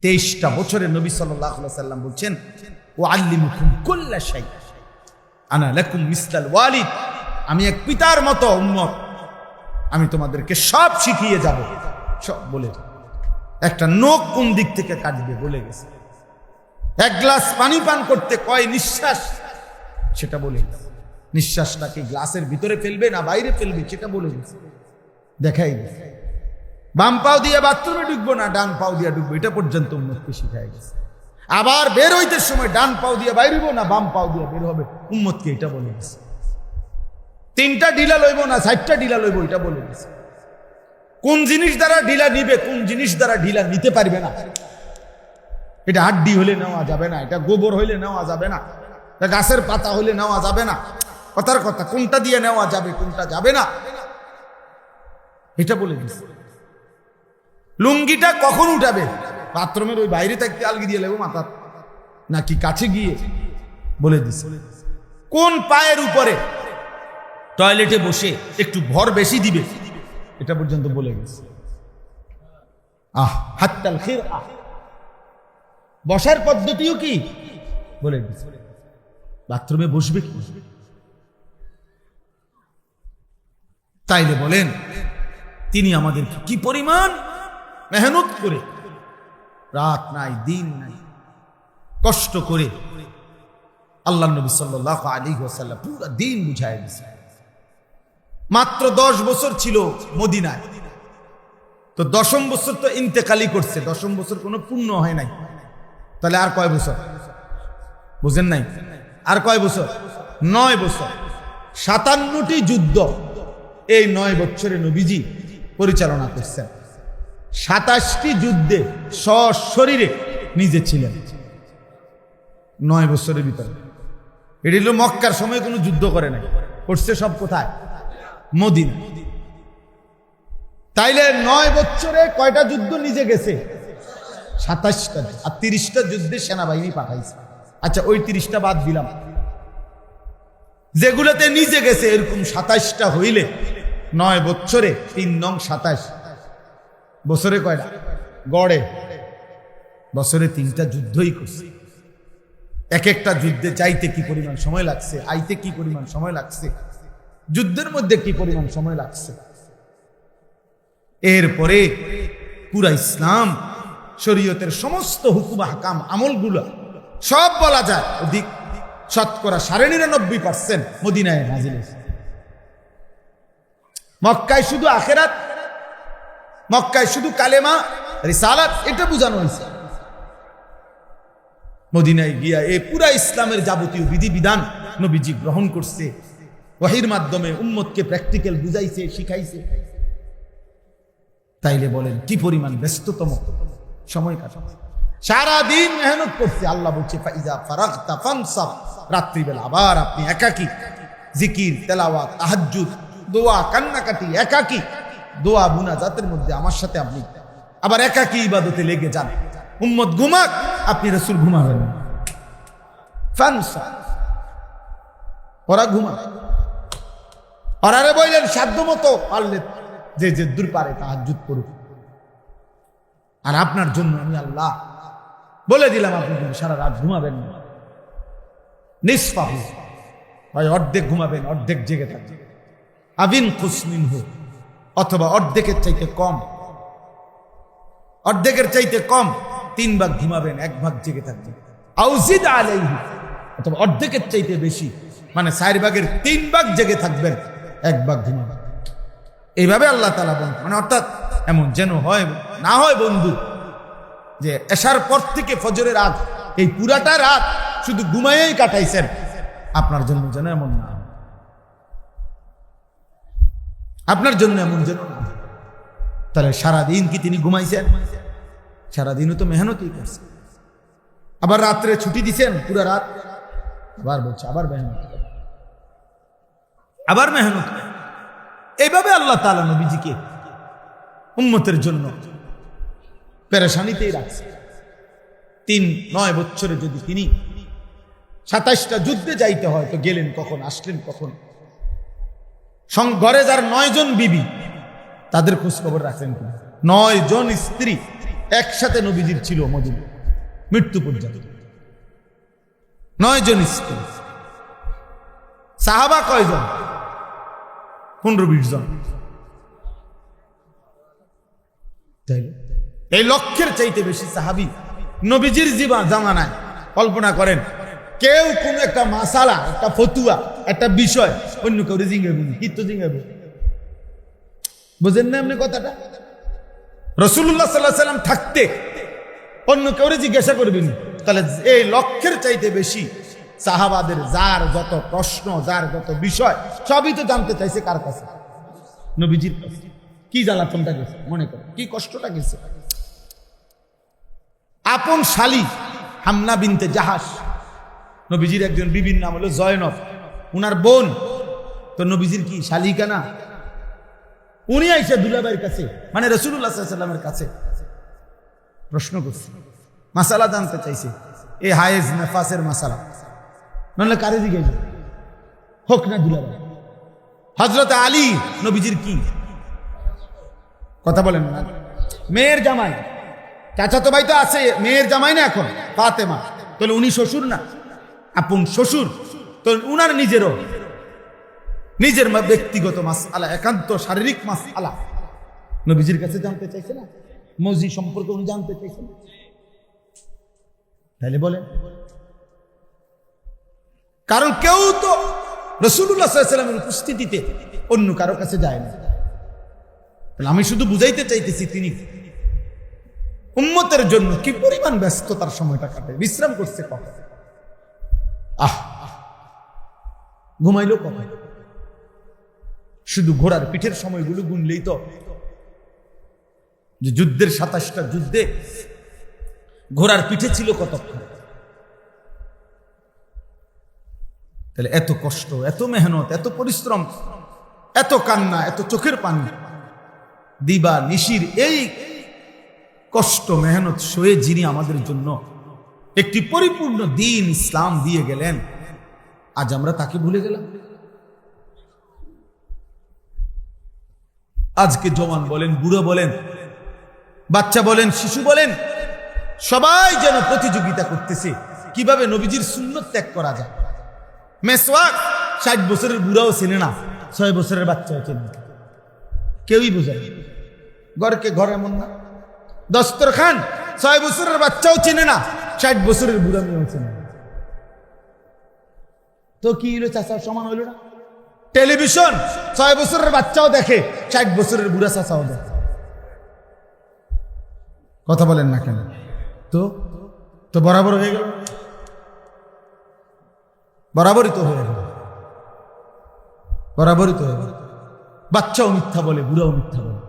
23টা বছরে নবী সাল্লাল্লাহু আলাইহি ওয়াসাল্লাম বলছেন ওয়াল্লিমুকুম কুল্লা শাই আনা লাকুম মিসলাল ওয়ালিদ, আমি এক পিতার মতো উম্মত, আমি তোমাদেরকে সব শিখিয়ে যাব। সব বলে একটা নখ কোন দিক থেকে কাটবে বলে গেছে, এক গ্লাস পানি পান করতে কয় নিঃশ্বাস সেটা বলে গেছে, নিঃশ্বাসটাকে গ্লাসের ভিতরে ফেলবে না বাইরে ফেলবে সেটা বলে গেছে, দেখাই গেছে। বাম পাও দিয়ে বাথরুমে ঢুকবো না ডান পাও দিয়ে ঢুকবো এটা পর্যন্ত উম্মতকে শিখাই গেছে। আবার বের হইতে সময় ডান পাও দিয়ে বাইর হইব না বাম পাও দিয়ে বের হবে, উম্মতকে এটা বলে গেছে। 3টা ঢিলা লইব না 4টা ঢিলা লইব এটা বলে গেছে। কোন জিনিস দ্বারা ঢিলা নিবে, কোন জিনিস দ্বারা ঢিলা নিতে পারবে না, এটা হাড্ডি হলে নেওয়া যাবে না, এটা গোবর হইলে নেওয়া যাবে না, এটা গাছের পাতা হইলে নেওয়া যাবে না, কথার কথা কোনটা দিয়ে নেওয়া যাবে কোনটা যাবে না এটা বলে দিচ্ছে। লুঙ্গিটা কখন উঠাবে, বাথরুমের ওই বাইরে থাকতে আলগি দিয়ে লেবো মাথা নাকি কাছে গিয়ে বলে দিচ্ছে। কোন পায়ের উপরে টয়লেটে বসে একটু ভর বেশি দিবে এটা পর্যন্ত বলে গেছে। হাত্তাল খের বসার পদ্ধতিও কি বলে দিচ্ছে, বাথরুমে বসবে কি। তাইলে বলেন তিনি আমাদের কি পরিমাণ মেহনত করে, রাত নাই দিন নাই কষ্ট করে আল্লাহ নবী সাল্লাল্লাহু আলাইহি ওয়াসাল্লাম পুরো দিন বুঝায় দিয়েছে। মাত্র 10 বছর ছিল মদিনায়, তো 10ম বছর তো ইন্তেকালি করছে, 10ম বছর কোনো পূর্ণ হয় নাই, তাহলে আর কয় বছর বুঝেন নাই, আর কয় বছর 9 বছর, 57টি যুদ্ধ এই 9 বছরে নবীজি পরিচালনা করছেন। 27টি যুদ্ধে সশরীরে নিজে ছিলেন 9 বছরের ভিতরে। এটি হলো মক্কার সময় কোনো যুদ্ধ করে নাই, করছে সব কোথায় মদিনা। তাইলে 9 বছরে কয়টা যুদ্ধ নিজে গেছে 27টা, আর 30টা যুদ্ধে সেনাবাহিনী পাঠাইছে। আচ্ছা ওই 30টা বাদ দিলাম, যেগুলোতে নিজে গেছে এরকম 27টা হইলে 9 বছরে 3 নং 27, বছরে কয়টা গড়ে বছরে 3টা যুদ্ধই করছে। এক একটা যুদ্ধে যাইতে কি পরিমাণ সময় লাগছে, আইতে কি পরিমাণ সময় লাগছে, যুদ্ধের মধ্যে কি পরিমাণ সময় লাগছে। এরপরে পুরা ইসলাম শরীয়তের সমস্ত হুকুম হাকাম আমলগুলো সব বলা যায় অধিক শতকরা 99.5% মদিনায় নাজিল হয়েছে। মক্কায় শুধু আখিরাত, মক্কায় শুধু কালেমা রিসালাত এটা বোঝানো হয়েছে। মদিনায় গিয়া এই পুরা ইসলামের যাবতীয় বিধিবিধান নবীজি গ্রহণ করছে, ওহীর মাধ্যমে উম্মতকে প্র্যাকটিক্যাল বুঝাইছে শিখাইছে। তাইলে বলেন কি পরিমাণ ব্যস্ততম সময় কাটা, সারাদিন মেহনত করছে। আল্লাহ বলছে ফাইজা ফারাগতা ফানসাব, রাত্রিবেলা আবার আপনি একাকী জিকির তেলাওয়াত তাহাজ্জুদ দোয়া কান্নাকাটি একাকী দোয়া মুনাজাতের মধ্যে আমার সাথে আপনি আবার একাকী ইবাদতে লেগে যান। উম্মত ঘুমাক আপনি রাসূল ঘুমাবেন, ফানসা ওরা ঘুমা, ওরারে বললেন সাধ্য মতো পারলে যে যে দূর পারে তাহাজ্জুদ করুক। আর আপনার জন্য আমি আল্লাহ বলে দিলাম আপনি কিন্তু সারা রাত ঘুমাবেন না, নিসফাহু হয় অর্ধেক ঘুমাবেন অর্ধেক জেগে থাকবেন, আবিন কুসমিনহু অথবা অর্ধেকের চাইতে কম, অর্ধেকের চাইতে কম 3 ভাগ ঘুমাবেন 1 ভাগ জেগে থাকবেন, আউজিদ আলাইহি অথবা অর্ধেকের চাইতে বেশি মানে 4 ভাগের 3 ভাগ জেগে থাকবেন 1 ভাগ ঘুমাবেন। এইভাবে আল্লাহ তাআলা বলেন, মানে অর্থাৎ এমন যেন হয় না হয় বন্ধু যে এশার পর থেকে ফজরের আগ এই পুরাটা রাত শুধু ঘুমায়েই কাটাইছেন, আপনার জন্য যেন এমন না, আপনার জন্য এমন যেন না। তাহলে সারাদিন কি তিনি ঘুমাইছেন? সারাদিনও তো মেহনতই করছেন, আবার রাত্রে ছুটি দিছেন পুরা রাত, আবার বলছে আবার মেহনত, আবার মেহনত। এইভাবে আল্লাহ তাআলা নবীজিকে উম্মতের জন্য পেরেশানিতেই রাখছে। 9 বছরে যদি তিনি 27টা যুদ্ধে যাইতে হয় তো গেলেন কখন, আসলেন কখন, ঘরে যার 9 জন বিবি তাদের খোঁজ খবর রাখলেন কিনা, 9 জন স্ত্রী একসাথে নবীজির ছিল মদিনা মৃত্যু পর্যন্ত। 9 জন স্ত্রী। সাহাবা কয়জন? 15-20 জন। এই লক্ষের চাইতে বেশি সাহাবী নবীজির জামানায়। কল্পনা করেন, কেউ কোন একটা মাসালা, একটা ফতুয়া, একটা বিষয় অন্য কেউ জিঙ্গাবে, কিন্তু জিঙ্গাবে, বুঝেন না আপনি কথাটা? রাসূলুল্লাহ সাল্লাল্লাহু আলাইহি সাল্লাম থাকতে অন্য কেউ জিজ্ঞাসা করবেন, তাহলে এই লক্ষের চাইতে বেশি সাহাবাদের যার যত প্রশ্ন, যার যত বিষয়, সবই তো জানতে চাইছে কার কাছে? নবীজির কাছে। কি জ্বালাতনটা গেছে মনে করেন, কি কষ্টটা গেছে। আপন শালী হামনা বিনতে জাহাস, নবীজির একজন বিবির নাম হলো জয়নব, উনার বোন। তো নবীজির কি শালিকা না? উনি আইসা দুলাভাইয়ের কাছে, মানে রাসূলুল্লাহ সাল্লাল্লাহু আলাইহি ওয়াসাল্লামের কাছে প্রশ্ন করছে, মাসালা জানতে চাইছে, এই হায়েজ নেফাসের মাসালা। নাহলে কারে জিজ্ঞাসা হোক না দুলাভাই। হযরত আলী নবীজির কি কথা বলেন না? মেয়ের জামাই, চাচাতো ভাই তো আছে, মেয়ের জামাই না এখন ফাতেমা, তাহলে উনি শ্বশুর না? আপন শ্বশুর। তো উনার নিজের ব্যক্তিগত মাসআলা, একান্ত শারীরিক মাসআলা নবীজির কাছে জানতে চাইছে না? মজি সম্পর্কে উনি জানতে চাইছেন, তাহলে বলেন। কারণ কেউ তো রাসূলুল্লাহ সাল্লাল্লাহু আলাইহি ওয়াসাল্লামের উপস্থিতিতে অন্য কারো কাছে যায় না। আমি শুধু বুঝাইতে চাইতেছি তিনি উম্মতের জন্য কি পরিমাণ ব্যস্ততার সময়টা কাটে, বিশ্রাম করছে কখন, ঘুমাইলো কখন। শুধু ঘোড়ার পিঠের সময়গুলো গুনলেই তো, যে যুদ্ধের 27টা যুদ্ধে ঘোড়ার পিঠে ছিল কতক্ষণ। তাহলে এত কষ্ট, এত মেহনত, এত পরিশ্রম, এত কান্না, এত চোখের পানি, দিবা নিশির এই কষ্ট মেহনত সয়ে যিনি আমাদের জন্য একটি পরিপূর্ণ দিন ইসলাম দিয়ে গেলেন, আজ আমরা তাকে ভুলে গেলাম। আজকে জওয়ান বলেন, বুড়ো বলেন, বাচ্চা বলেন, শিশু বলেন, সবাই যেন প্রতিযোগিতা করতেছে কিভাবে নবীজির সুন্নত ত্যাগ করা যায়। মেসওয়াক 60 বছরের বুড়াও চেনে না, 6 বছরের বাচ্চাও চেনে না, কেউই বোঝে না। ঘরকে ঘর এমন না, দস্তরখান 6 বছরের বাচ্চাও চেনে না, 60 বছরের বুড়া মেয়েও চেনে না। তো কি হলো, চাচার সমান হইল না? টেলিভিশন 6 বছরের বাচ্চাও দেখে, 60 বছরের বুড়া চাচাও দেখে। কথা বলেন না কেন? তো বরাবর হয়ে গেল, বরাবরই তো হয়ে গেল, বরাবরই তো হয়ে গেল। বাচ্চাও মিথ্যা বলে, বুড়াও মিথ্যা বলে,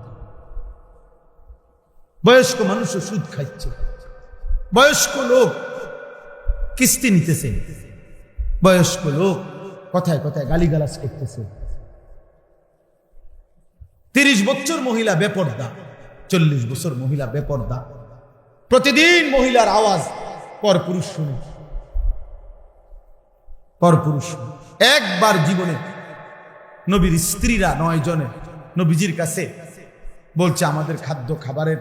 বয়স্ক মানুষও সুদ খাচ্ছে, বয়স্ক লোক কিস্তি নিতেছে, বয়স্ক লোক কথায় কথায় গালিগালাজ করতেছে। 30 বছর মহিলা বেপর্দা, 40 বছর মহিলা বেপর্দা, প্রতিদিন মহিলার আওয়াজ পরপুরুষ শুনে, পরপুরুষ। একবার জীবনে নবীর স্ত্রীরা 9 জনে নবীজির কাছে বলছে, আমাদের খাদ্য খাবারের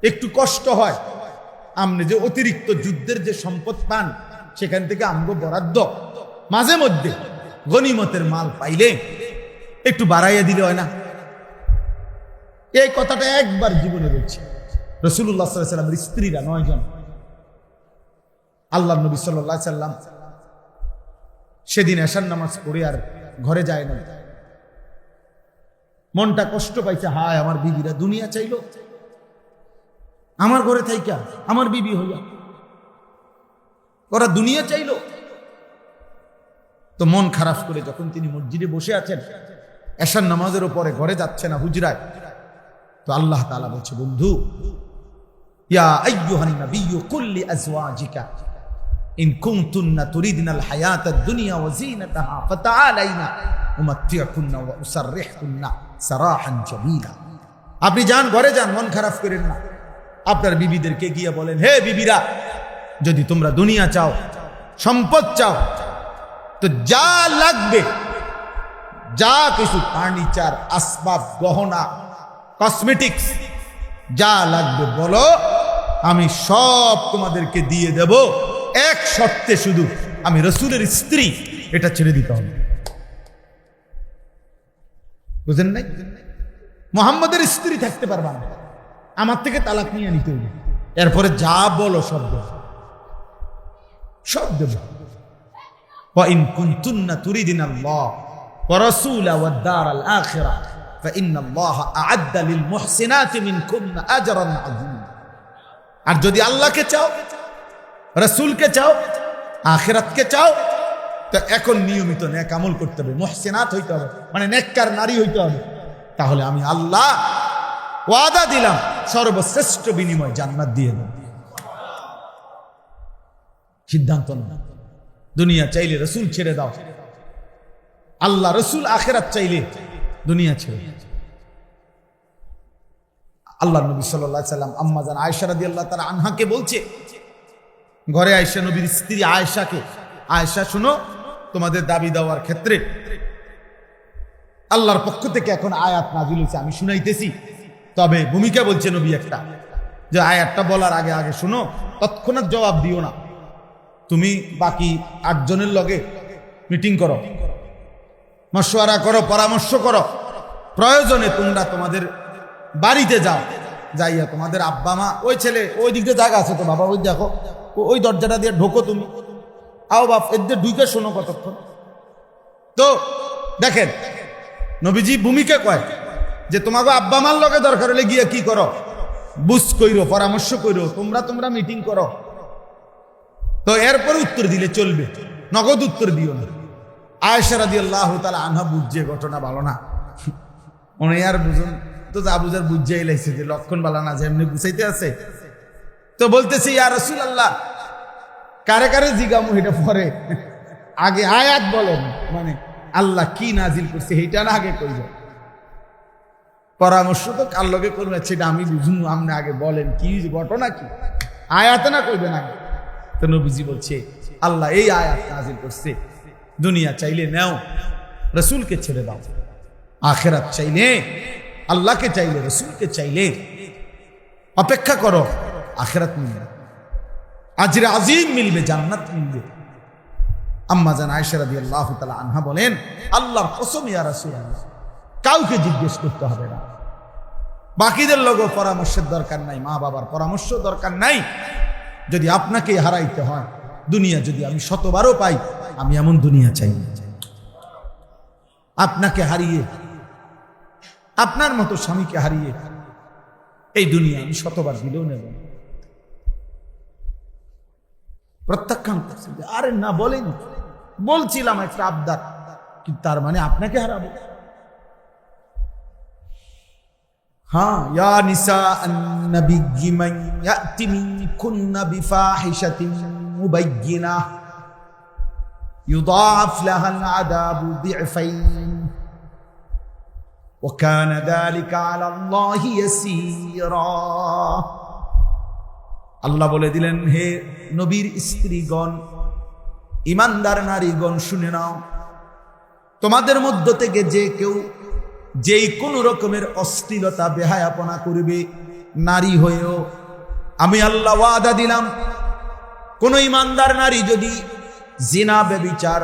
একটু কষ্ট হয়, আপনি যে অতিরিক্ত যুদ্ধের যে সম্পদ পান সেখান থেকে আমগো বরাদ্দ মাঝে মধ্যে গনিমতের মাল পাইলে একটু বাড়াইয়া দিলে হয় না? এই কথাটা একবার জীবনে বলছে রাসূলুল্লাহ সাল্লাল্লাহু আলাইহি ওয়াসাল্লামের স্ত্রীরা 9 জন। আল্লাহর নবী সাল্লাল্লাহু আলাইহি ওয়াসাল্লাম সেদিন এশার নামাজ পড়ে আর ঘরে যায় না, মনটা কষ্ট পাইছে। হায়, আমার বিবিরা দুনিয়া চাইলো, আমার ঘরে থাইকা আমার বিবি হইয়া ওরা দুনিয়া চাইলো। তো মন খারাপ করে যখন তিনি মসজিদে বসে আছেন, এশার নামাজের উপরে ঘরে যাচ্ছে না, হুজরায়, তো আল্লাহ তাআলা বলছে, বন্ধু, ইয়া আইয়ুহান নাবিয়্যু কুল লিআজওয়াজিকা ইন কুনতুন্না তুরিদনাল হায়াতাদ দুনিয়া ওয়া যিনাতাহা ফাতাআলাইনা উমাত্তিউকুন্না ওয়া উসাররিহুকুন্না সারাহান জামিলা। আপনি যান, ঘরে যান, মন খারাপ করেন না। আপনার বিবিদেরকে গিয়ে বলেন, হে বিবিরা, যদি তোমরা দুনিয়া চাও, সম্পদ চাও, তো যা লাগবে, যা কিছু ফার্নিচার, আসবাব, গহনা, কসমেটিক্স, যা লাগবে বলো, আমি সব তোমাদেরকে দিয়ে দেব, এক শর্তে, শুধু আমি রসুলের স্ত্রী এটা ছেড়ে দিতে হবে। বুঝেন নাই? মুহাম্মদের স্ত্রী থাকতে পারবা না, আমার থেকে তালাক নিয়ে নিতে হবে, এরপরে যা বলো সব দেব, সব দেব। وَإِن كُنتُنَّ تُرِيدْنَ اللَّهَ وَرَسُولَهُ وَالدَّارَ الْآخِرَةَ فَإِنَّ اللَّهَ أَعَدَّ لِلْمُحْسِنَاتِ مِنكُنَّ أَجْرًا عَظِيمًا। আর যদি আল্লাহকে চাও, রাসূলকে চাও, আখিরাতকে চাও, তো এখন নিয়মিত নেক আমল করতে হবে, মুহসিনাত হইতে হবে, মানে নেককার নারী হইতে হবে। তাহলে আমি আল্লাহ ওয়াদা দিলাম সর্বশ্রেষ্ঠ বিনিময় জান্নাত দিয়ে দেব। সিদ্ধান্ত না, দুনিয়া চাইলে রসুল ছেড়ে দাও, আল্লাহ রসুল আখিরাত চাইলে দুনিয়া ছেড়ে। আল্লাহ নবী সাল্লাল্লাহু আলাইহি সাল্লাম আম্মা জান আয়েশা রাদিয়াল্লাহু তাআলা আনহাকে বলছে, ঘরে আয়েশা নবীর স্ত্রী আয়েশাকে, আয়েশা শুনো, তোমাদের দাবি দেওয়ার ক্ষেত্রে আল্লাহর পক্ষ থেকে এখন আয়াত নাযিল হয়েছে, আমি শুনাইতেছি, তবে ভূমিকা বলছে নবী একটা, যে আয়াতটা বলার আগে আগে শুনো, তৎক্ষণাৎ জবাব দিও না, তুমি বাকি 8 জনের লগে মিটিং করো, মশওয়ারা করো, পরামর্শ করো, প্রয়োজনে তোমরা তোমাদের বাড়িতে যাও, যাইয়া তোমাদের আব্বা মা, ওই ছেলে ওই দিকে জায়গা আছে তো বাবা, ওই দেখো ওই দরজাটা দিয়ে ঢোকো, তুমি আও বাপ, এদের ঢুকে শোনো কতক্ষণ। তো দেখেন নবীজি ভূমিকা কয় যে তোমাকে আব্বা মার লগে দরকার হলে গিয়ে কি করো, বুঝ কইরো, পরামর্শ কইরো, তোমরা মিটিং করো। তো এরপর উত্তর দিলে চলবে, নগদ উত্তর দিও না। আয়েশা রাদিয়াল্লাহু তাআলা আনহা বুঝছে ঘটনা ভালো না, উনি আর বুঝুন তো যা বুঝার বুঝাই লাইছে যে লক্ষণ ভালো না, যে এমনি বুঝাইতে আছে। তো বলতেছে, ইয়া রাসূলুল্লাহ, কারে কারে জিগামু এটা পরে, আগে আয়াত বলেন, মানে আল্লাহ কি নাজিল করছে এইটা না আগে কইব, পরামর্শ তো কার লগে করবে সেটা আমি বুঝুন, আপনি আগে বলেন কি ঘটনা, কি আয়াতে না কইবেন আগে। তো নবীজি বলছে, আল্লাহ এই আয়াত নাজিল করছে, দুনিয়া চাইলে নাও, রসুলকে ছেড়ে দাও, আখিরাত চাইলে আল্লাহকে চাইলে রসুলকে চাইলে অপেক্ষা করো, আখিরাত মিলবে, আজরে আজিম মিলবে, জান্নাত মিলবে। আম্মা জান আয়েশা রাদিয়াল্লাহু তাআলা আনহা বলেন, আল্লাহর কসম ইয়া রাসূলুল্লাহ, কাউকে জিজ্ঞেস করতে হবে না, বাকিদের লোকও পরামর্শের দরকার নাই, মা বাবার পরামর্শ দরকার নাই। যদি আপনাকে হারাইতে হয়, দুনিয়া যদি আমি 100বারও পাই, আমি এমন দুনিয়া চাই না, আপনাকে হারিয়ে, আপনার মতো স্বামীকে হারিয়ে এই দুনিয়া আমি 100বার দিলেও নেব। প্রত্যাখ্যান করছে, আরে না বলেন, বলছিলাম একটা আবদার, কিন্তু তার মানে আপনাকে হারাবো। হ্যাঁ, ইয়া নিসা আন-নবী মান ইয়াতি মিনকুন্না বিফাহিশাতিন মুবায়্যিনাহ ইউদাআফ লাহাল আযাবু দি'ফাইন ওয়া কানা যালিকা আলাল্লাহি ইয়াসীরা। আল্লাহ বলে দিলেন, হে নবীর স্ত্রীগণ, ইমানদার নারীগণ, শুনে নাও, তোমাদের মধ্য থেকে যে কেউ যেই কোনো রকমের অশ্লীলতা বেহায়াপনা করবে, নারী হয়েও আমি আল্লাহ ওয়াদা দিলাম, কোন ইমানদার নারী যদি জিনা, ব্যভিচার,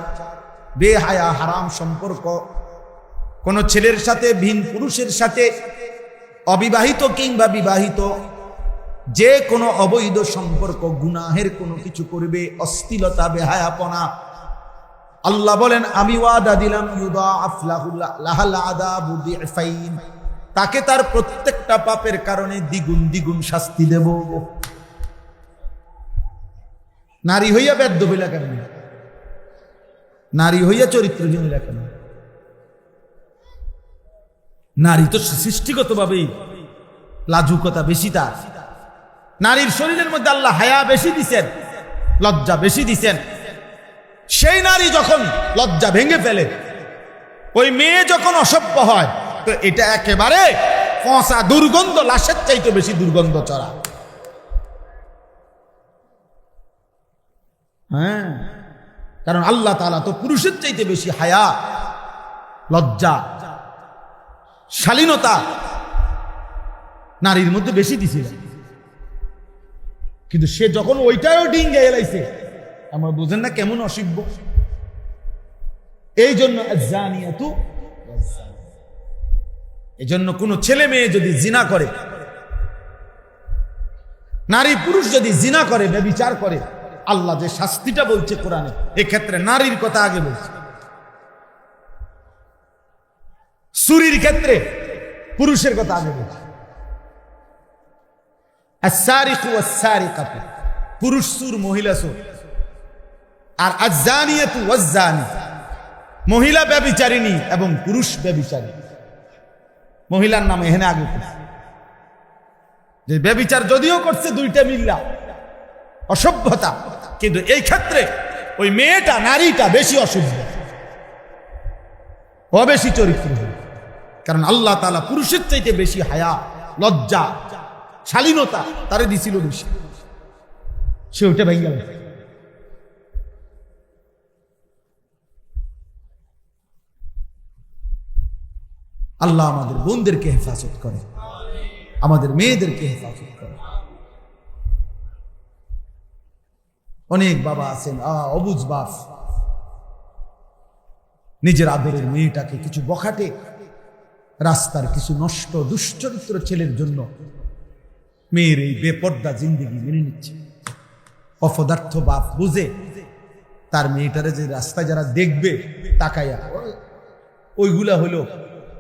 বেহায়া, হারাম সম্পর্ক, কোন ছেলের সাথে, ভিন পুরুষের সাথে, অবিবাহিত কিংবা বিবাহিত, যে কোনো অবৈধ সম্পর্ক, গুনাহের কোনো কিছু করবে, অশ্লীলতা, বেহায়াপনা, আল্লাহ বলেন আমি ওয়াদা দিলাম, ইউদাআফ লাহাল আযাবু দি'ফাইন, তাকে তার প্রত্যেকটা পাপের কারণে দ্বিগুণ দ্বিগুণ শাস্তি দেব। নারী হইয়া বেদ্য হইলা কেন? নারী হইয়া চরিত্রহীন হইলা কেন? নারী তো সৃষ্টিগতভাবেই লাজুকতা বেশি, তার নারীর শরীরের মধ্যে আল্লাহ হায়া বেশি দিছেন, লজ্জা বেশি দিছেন। সেই নারী যখন লজ্জা ভেঙে ফেলে, ওই মেয়ে যখন অসভ্য হয়, তো এটা একেবারে পচা দুর্গন্ধ, লাশের চাইতে বেশি দুর্গন্ধ চড়া। হ্যাঁ, কারণ আল্লাহ তাআলা তো পুরুষের চাইতে বেশি হায়া, লজ্জা, শালীনতা নারীর মধ্যে বেশি দিছিল, কিন্তু সে যখন ওইটাও ডিঙ্গে এলাইছে, আমরা বুঝেন না কেমন অসিব্য। এই জন্য এই জন্য কোন ছেলে মেয়ে যদি জিনা করে, নারী পুরুষ যদি জিনা করে, ব্যভিচার করে, আল্লাহ যে শাস্তিটা বলছে কোরআনে, এক্ষেত্রে নারীর কথা আগে বলছে। চুরির ক্ষেত্রে পুরুষের কথা আগে বলছে। আস-সারিকু ওয়াস-সারিকাতু, পুরুষ চোর মহিলা চোর। আর আজ-জানিয়াতু ওয়াজ-জানি, মহিলা ব্যভিচারিণী এবং পুরুষ ব্যভিচারী। মহিলার নাম এখানে আগে করছে, যে ব্যভিচার যদিও করছে দুইটা মিল্লা অসভ্যতা, কিন্তু এই ক্ষেত্রে ওই মেয়েটা, নারীটা বেশি অসভ্য, ও বেশি চরিত্রহীন। কারণ আল্লাহ তাআলা পুরুষের চাইতে বেশি হায়া, লজ্জা, শালীনতা তারে দিছিল বেশি, সে ওইটা ভেঙে গেল। আল্লাহ আমাদের বোনদেরকে হেফাজত করে, আমাদের মেয়েদেরকে হেফাজত করে। অনেক বাবা আছেন অবুঝ বাপ, নিজের আদরের মেয়েটাকে কিছু বখাটে রাস্তার কিছু নষ্ট দুশ্চরিত্র ছেলের জন্য মেয়ের এই বেপর্দা জিন্দেগি মেনে নিচ্ছে। অপদার্থ বাপ বুঝে তার মেয়েটারে যে রাস্তায় যারা দেখবে তাকাইয়া, ওইগুলা হলো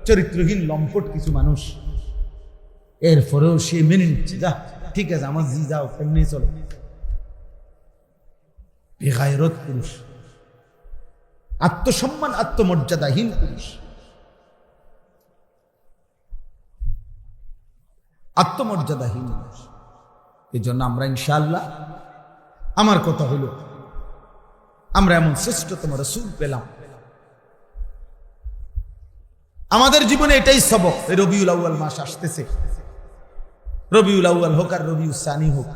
চরিত্রহীন লম্পট কিছু মানুষ। এরপরেও সে মেনে নিচ্ছে, যা ঠিক আছে, আমার জি যাও, এমনি চলো। বেগায়রত পুরুষ, আত্মসম্মান আত্মমর্যাদাহীন পুরুষ, আত্মমর্যাদাহীন পুরুষ। এই জন্য আমরা ইনশাআল্লাহ, আমার কথা হলো, আমরা এমন শ্রেষ্ঠতম রাসূল পেলাম, আমাদের জীবনে এটাই সবক। রবিউল আউয়াল মাস আসতেছে, রবিউল আউয়াল হোক আর রবিউল সানি হোক,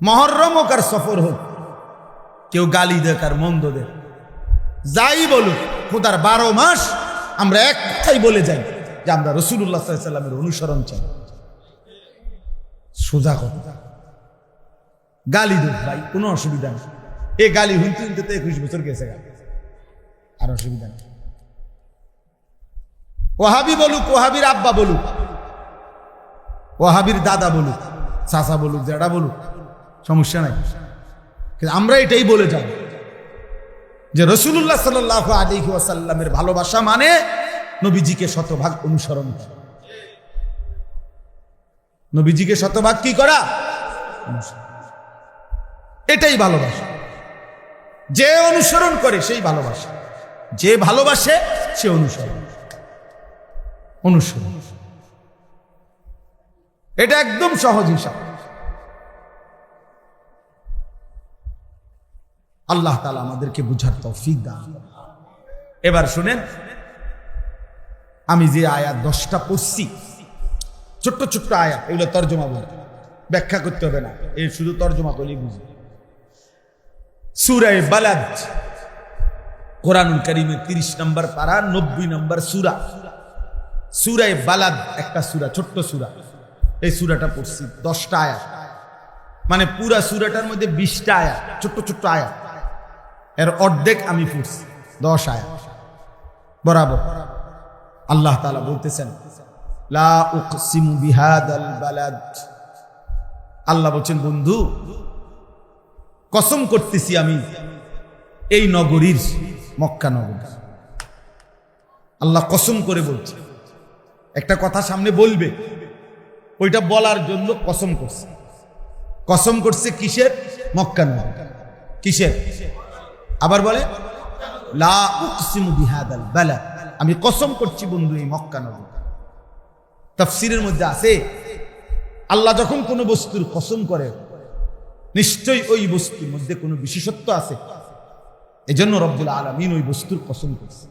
মুহররম হোক আর সফর হোক, কেউ গালি দেখ আর মন্দ দেখ, যাই বলুক, খোদার 12 মাস আমরা এক কথাই বলে যাই যে আমরা রাসূলুল্লাহ সাল্লাল্লাহু আলাইহি ওয়াসাল্লামের অনুসরণ চাই। সোজা কথা, গালি দেখ ভাই, কোনো অসুবিধা নেই। এই গালি শুনতে শুনতে তো 21 বছর গেছে, আর অসুবিধা নেই। ওয়াহাবি বলুক, ওয়াহাবির আব্বা বলুক, ওয়াহাবির দাদা বলুক, চাচা বলুক, জেঠা বলুক, সমস্যা নাই। কিন্তু আমরা এটাই বলে যাব যে রাসূলুল্লাহ সাল্লাল্লাহু আলাইহি ওয়াসাল্লামের ভালোবাসা মানে নবীজিকে শতভাগ অনুসরণ করা। নবীজিকে শতভাগ কি করা? এটাই ভালোবাসা। যে অনুসরণ করে সেই ভালোবাসা, যে ভালোবাসে সে অনুসরণ। অনুসরণ এটা একদম সহজ হিসাব। আল্লাহ তাআলা আমাদেরকে বুঝার তৌফিক দান করুন। এবার শুনেন, আমি যে আয়াত 10টা পড়ছি, ছোট্ট ছোট্ট আয়াত, এগুলো তর্জমা বলে, ব্যাখ্যা করতে হবে না, এই শুধু তর্জমা করলেই বুঝবে। সূরা বালাদ, কোরআনুল কারীমের 30 নম্বর পারা, 90 নম্বর সূরা। সূরা বালাদ একটা সূরা, ছোট্ট সূরা। এই সূরাটা পড়ছি, 10টা আয়াত, মানে পুরা সূরাটার মধ্যে 20টা আয়াত, ছোট্ট ছোট্ট আয়াত। এর অর্ধেক আমি পড়ছি, 10 আয়াত বরাবর। আল্লাহ তাআলা বলতেছেন, লা উকসিমু বিহাদাল বালাদ। আল্লাহ বলছেন, বন্ধু কসম করতেছি আমি এই নগরীর, মক্কা নগরী। আল্লাহ কসম করে বলছে, একটা কথা সামনে বলবে, ওইটা বলার জন্য কসম করছে। কসম করছে কিসের? মক্কা নগরী। কিসের? আবার বলে, লা উকসিমু বিহাদাল বালাদ, আমি কসম করছি বন্ধু এই মক্কা নগরী। তাফসীরের মধ্যে আছে, আল্লাহ যখন কোনো বস্তুর কসম করে নিশ্চয়ই ওই বস্তুর মধ্যে কোনো বিশেষত্ব আছে, এজন্য রব্বুল আলামিন ওই বস্তুর কসম করছে।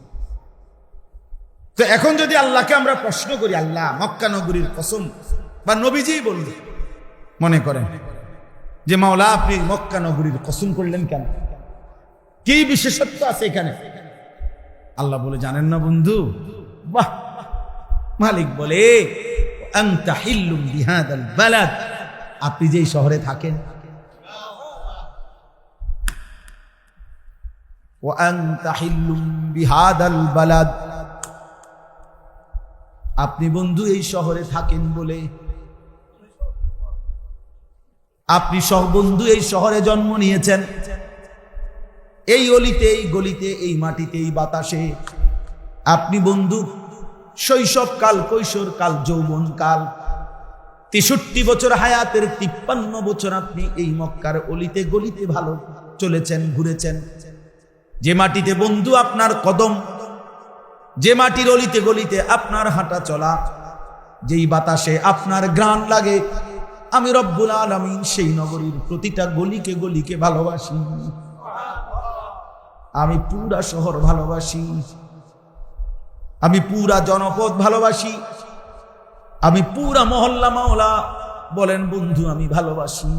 তো এখন যদি আল্লাহকে আমরা প্রশ্ন করি, আল্লাহ মক্কা নগরীর কসম, বা নবীজিই বলল, মনে করেন যে মাওলা আপনি মক্কা নগরীর কসম করলেন কেন? কি বিশেষত্ব আছে এখানে? আল্লাহ বলে, জানেন না বন্ধু? বাহ! মালিক বলে, আনতা হিল্লুম বিহাদাল বালাদ, আপনি যেই শহরে থাকেন, ওয়া আনতা হিল্লুম বিহাদাল বালাদ, আপনি বন্ধু এই শহরে থাকেন বলে, আপনি বন্ধু এই শহরে জন্ম নিয়েছেন, এই অলিতে, এই গলিতে, এই মাটিতে, এই বাতাসে। আপনি বন্ধু শৈশবকাল, কৈশোরকাল, যৌবনকাল, 63 বছর হায়াতের 53 বছর আপনি এই মক্কার অলিতে গলিতে ভালো চলেছেন, ঘুরেছেন। যে মাটিতে বন্ধু আপনার কদম, যে মাটির অলিতে গলিতে আপনার হাঁটা চলা, যেই বাতাসে আপনার ঘ্রাণ লাগে, আমি রব্বুল আলামিন সেই নগরীর প্রতিটা গলিকে গলিকে ভালোবাসি। আমি পুরা শহর ভালোবাসি, আমি পুরা জনপদ ভালোবাসি, আমি পুরা মহল্লা মাওলা বলেন বন্ধু আমি ভালোবাসি।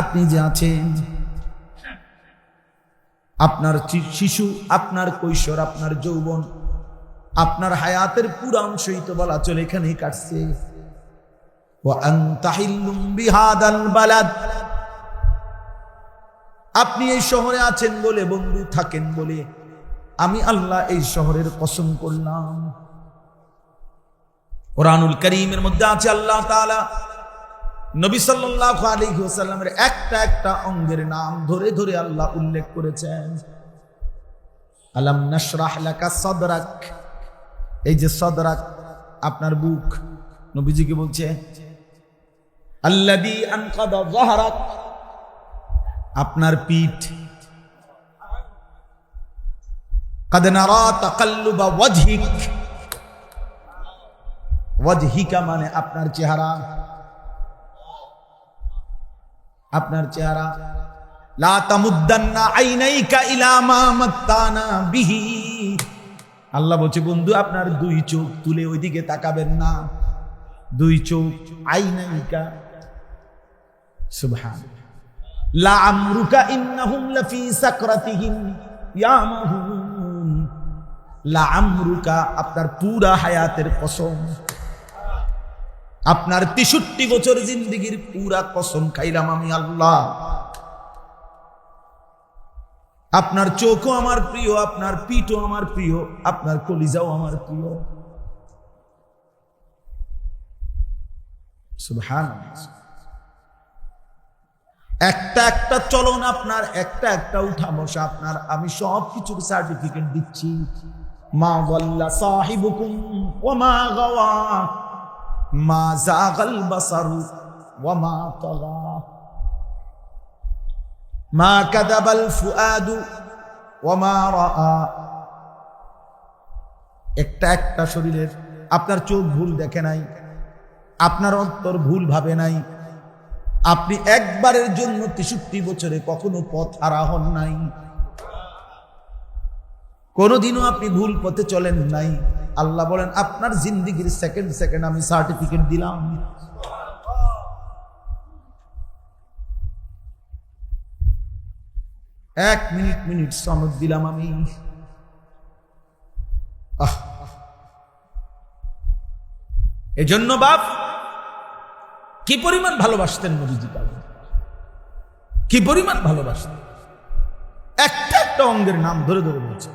আপনি যে আছেন, আপনার শিশু, আপনার কৈশোর, আপনার যৌবন, আপনার হায়াতের পুরা অংশই তো বলা চলে এখানেই কাটছে। ওয়া আনতা হিল্লুম বিহাদাল বালাদ, আপনি এই শহরে আছেন বলে, বন্ধু থাকেন বলে, আমি আল্লাহ এই শহরের কসম করলাম। কুরআনুল কারীমের মধ্যে আছে আল্লাহ তাআলা নবী সাল্লাল্লাহু আলাইহি ওয়াসাল্লামের একটা একটা অঙ্গের নাম ধরে ধরে আল্লাহ উল্লেখ করেছেন। আলাম নাশরাহ লাকা সাদরাক, এই যে সাদরাক আপনার বুক, নবীজিকে বলছে আল্লাযী আনকাদা যাহরাক, আপনার পিঠ। قد نرى تقلب وجهك, ওয়াজহিকা মানে আপনার চেহারা, আপনার চেহারা। লা তামুদ্দান্না আইনাইকা ইলা মা মাত্তানা বিহি, আল্লাহ বলছে বন্ধু আপনার দুই চোখ তুলে ওইদিকে তাকাবেন না, দুই চোখ। আইনাইকা, সুবহান। লা আমরুকা ইন্নাহুম লাফি সাকরাতিহিম ইয়ামাহুন, লা আমরুকা আপনার পুরা হায়াতের কসম, আপনার 63 বছর জিন্দেগির পুরা কসম খাইলাম আমি আল্লাহ। আপনার চোখও আমার প্রিয়, আপনার পিঠও আমার প্রিয়, আপনার কলিজাও আমার প্রিয়। সুবহানাল্লাহ। একটা একটা চলন আপনার, একটা একটা উঠা বসা আপনার, আমি সব কিছুর সার্টিফিকেট দিচ্ছি। মা ওয়াল্লা সাহিবুকুম ওয়া মা গাওয়া, মা যাগাল বাসারু ওয়া মা তাগা, মা কাযাবাল ফুআদু ওয়া মা রাআ। একটা একটা শরীরের, আপনার চোখ ভুল দেখে নাই, আপনার অন্তর ভুল ভাবে নাই, আপনি একবারের জন্য 63 বছরে কখনো পথ হারা হন নাই, কোনদিনও আপনি ভুল পথে চলেন নাই। আল্লাহ বলেন আপনার জিন্দেগির সেকেন্ড সেকেন্ড আমি সার্টিফিকেট দিলাম। এক মিনিট মিনিট সনদ দিলাম আমি। এজন্য বাপ কি পরিমাণ ভালোবাসতেন নবীজি, কি পরিমাণ ভালোবাসতেন। একটা একটা অঙ্গের নাম ধরে ধরে বলছে,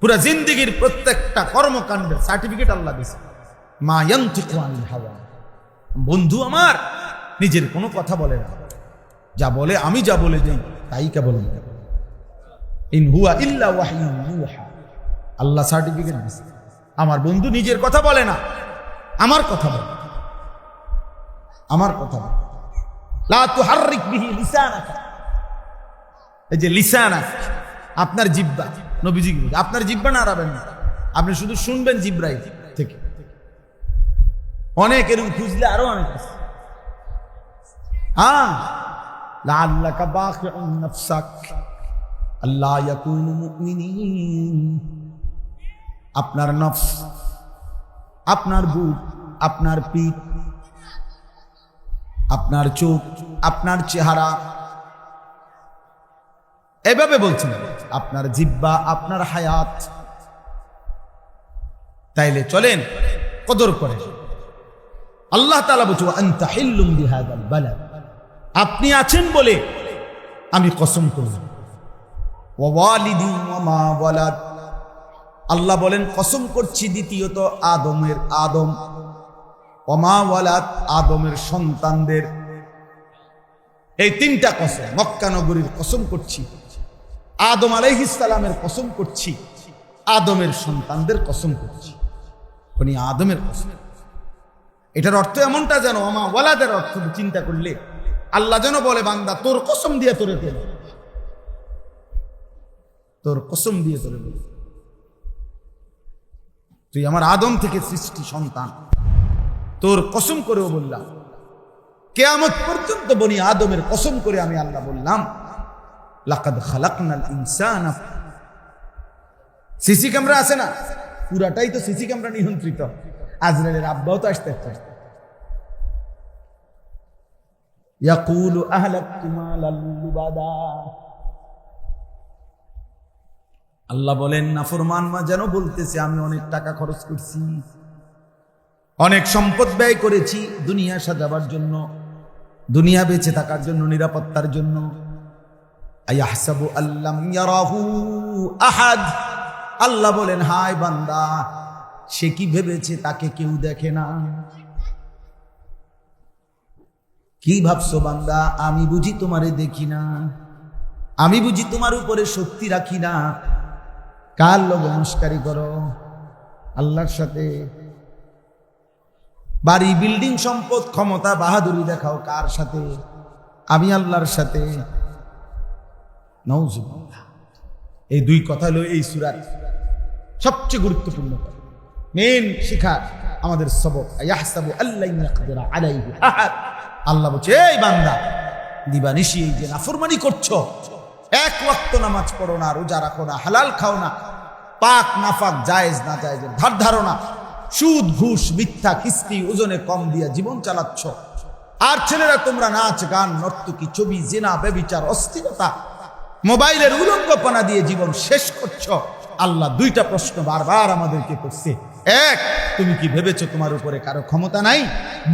পুরা জিন্দেগির প্রত্যেকটা কর্মকাণ্ডের সার্টিফিকেট আল্লাহ দিয়েছে। মা ইয়ানতিকু আনিল হাওয়া, বন্ধু আমার নিজের কোনো কথা বলে না, যা বলে আমি যা বলে দেই তাই কেবল। ইন হুয়া ইল্লা ওয়াহয়ুন ইউহা, আল্লাহ সার্টিফিকেট দিয়েছে। আমার বন্ধু নিজের কথা বলে না, আমার কথা বলে, আমার কথা বলে। লা তুহাররিক বিহি লিসানাকা, এই যে লিসানাক আপনার জিহ্বা, নবীজি বলেন আপনার জিহ্বা নাড়াবেন না, আপনি শুধু শুনবেন জিহ্বাই থেকে। অনেক এরকম খুঁজলে আরো অনেক আছে। হ্যাঁ, লাআল্লাকা বাখিউন নাফসাক আল্লা ইয়াকুনু মুমিনিন, আপনার নফস, আপনার বুক, আপনার পিঠ, আপনার চোখ, আপনার চেহারা, এভাবে বলছেন আপনার জিহ্বা, আপনার হায়াত। তাইলে চলেন কদর করে। আল্লাহ তাআলা বলছে আনতা হিল্লুম বিহাদাল বালাদ, আপনি আছেন বলে আমি কসম করব। ওয়া ওয়ালিদি ওয়া মা ওয়ালাদ, আল্লাহ বলেন কসম করছি দ্বিতীয়ত আদম, ওয়া মা ওয়ালাদ, আদমের সন্তানদের। এই তিনটা কসম, মক্কা নগরীর কসম করছি, আদম আলাইহিস সালামের কসম করছি, আদমের সন্তানদের কসম করছি। বনি আদমের কসম। এটার অর্থ এমনটা যেন ওমা ওয়ালাদের অর্থ চিন্তা করলে আল্লাহ যেন বলে বান্দা তোর কসম দিয়ে তোরে পেল, তোর কসম দিয়ে তোরে পেল, তুই আমার আদম থেকে সৃষ্টি সন্তান, তোর কসম করেও বললাম। কিয়ামত পর্যন্ত বনি আদমের কসম করে আমি আল্লাহ বললাম লাকাদ খালাকনাল ইনসানা। সিসি ক্যামেরা আছে না, পুরাটাই তো সিসি ক্যামেরা নিয়ন্ত্রিত। আজরাইলের আব্বাও তো আসতে ইয়াকুলু আহলাকতু মালাল লুবাদা। আল্লাহ বলেন নাফরমান মা যেন বলতেছে আমি অনেক টাকা খরচ করছি, অনেক সম্পদ ব্যয় করেছি দুনিয়া সাজাবার জন্য, দুনিয়া বেঁচে থাকার জন্য, নিরাপত্তার জন্য। আয়াহসাবু আল্লাম ইয়ারাহু আহাদ, আল্লাহ বলেন হায় বান্দা সে কি ভেবেছে তাকে কেউ দেখে না? কি ভাবছো বান্দা, আমি বুঝি তোমারে দেখি না? আমি বুঝি তোমার উপরে শক্তি রাখি না? কার লোক নমস্কারি করো? আল্লাহর সাথে। বাড়ি, বিল্ডিং, সম্পদ, ক্ষমতা, বাহাদুরি দেখাও কার সাথে? আমি আল্লাহর সাথে। নাউজুবিল্লাহ। এই দুই কথা হলো এই সূরার সবচেয়ে গুরুত্বপূর্ণ মেন শিক্ষা, আমাদের সবক। ইয়াহসাবু আল্লা ইয়াকদিরা আলাইহি আহাদ। আল্লাহ বলছে এই বান্দা দিবানিশি এই যে নাফরমানি করছো, এক ওয়াক্ত নামাজ পড়ো না, রোজা রাখো না, হালাল খাও না, পাক নাফাক জায়েজ না জায়েজের ধার ধারো না, সুদ ঘুষ মিথ্যা কিস্তি ওজনে কম দিয়া জীবন চালাচ্ছ। আর ছেলেরা তোমরা নাচ গান নর্তকী ছবি জিনা ব্যভিচার অস্থিরতা মোবাইলের উলঙ্গপনা দিয়ে জীবন শেষ করছো। আল্লাহ দুইটা প্রশ্ন বারবার আমাদেরকে করছে। এক, তুমি কি ভেবেছো তোমার উপরে কারো ক্ষমতা নাই?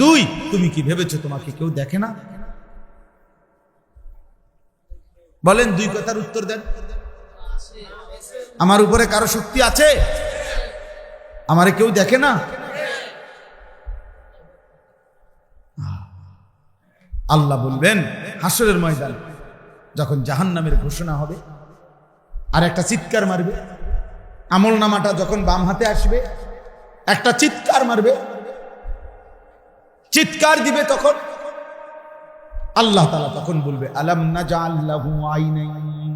দুই, তুমি কি ভেবেছো তোমাকে কেউ দেখে না? বলেন, দুই কথার উত্তর দেন। আমার উপরে কারো শক্তি আছে? আমারে কেউ দেখে না? আল্লাহ বলবেন হাসরের ময়দান যখন জাহান্নামের ঘোষণা হবে আর একটা চিৎকার মারবে, আমল নামাটা যখন বাম হাতে আসবে একটা চিৎকার মারবে, চিৎকার দিবে, তখন আল্লাহ তাআলা তখন বলবে আলাম নাজআল লাহু আইনাইন,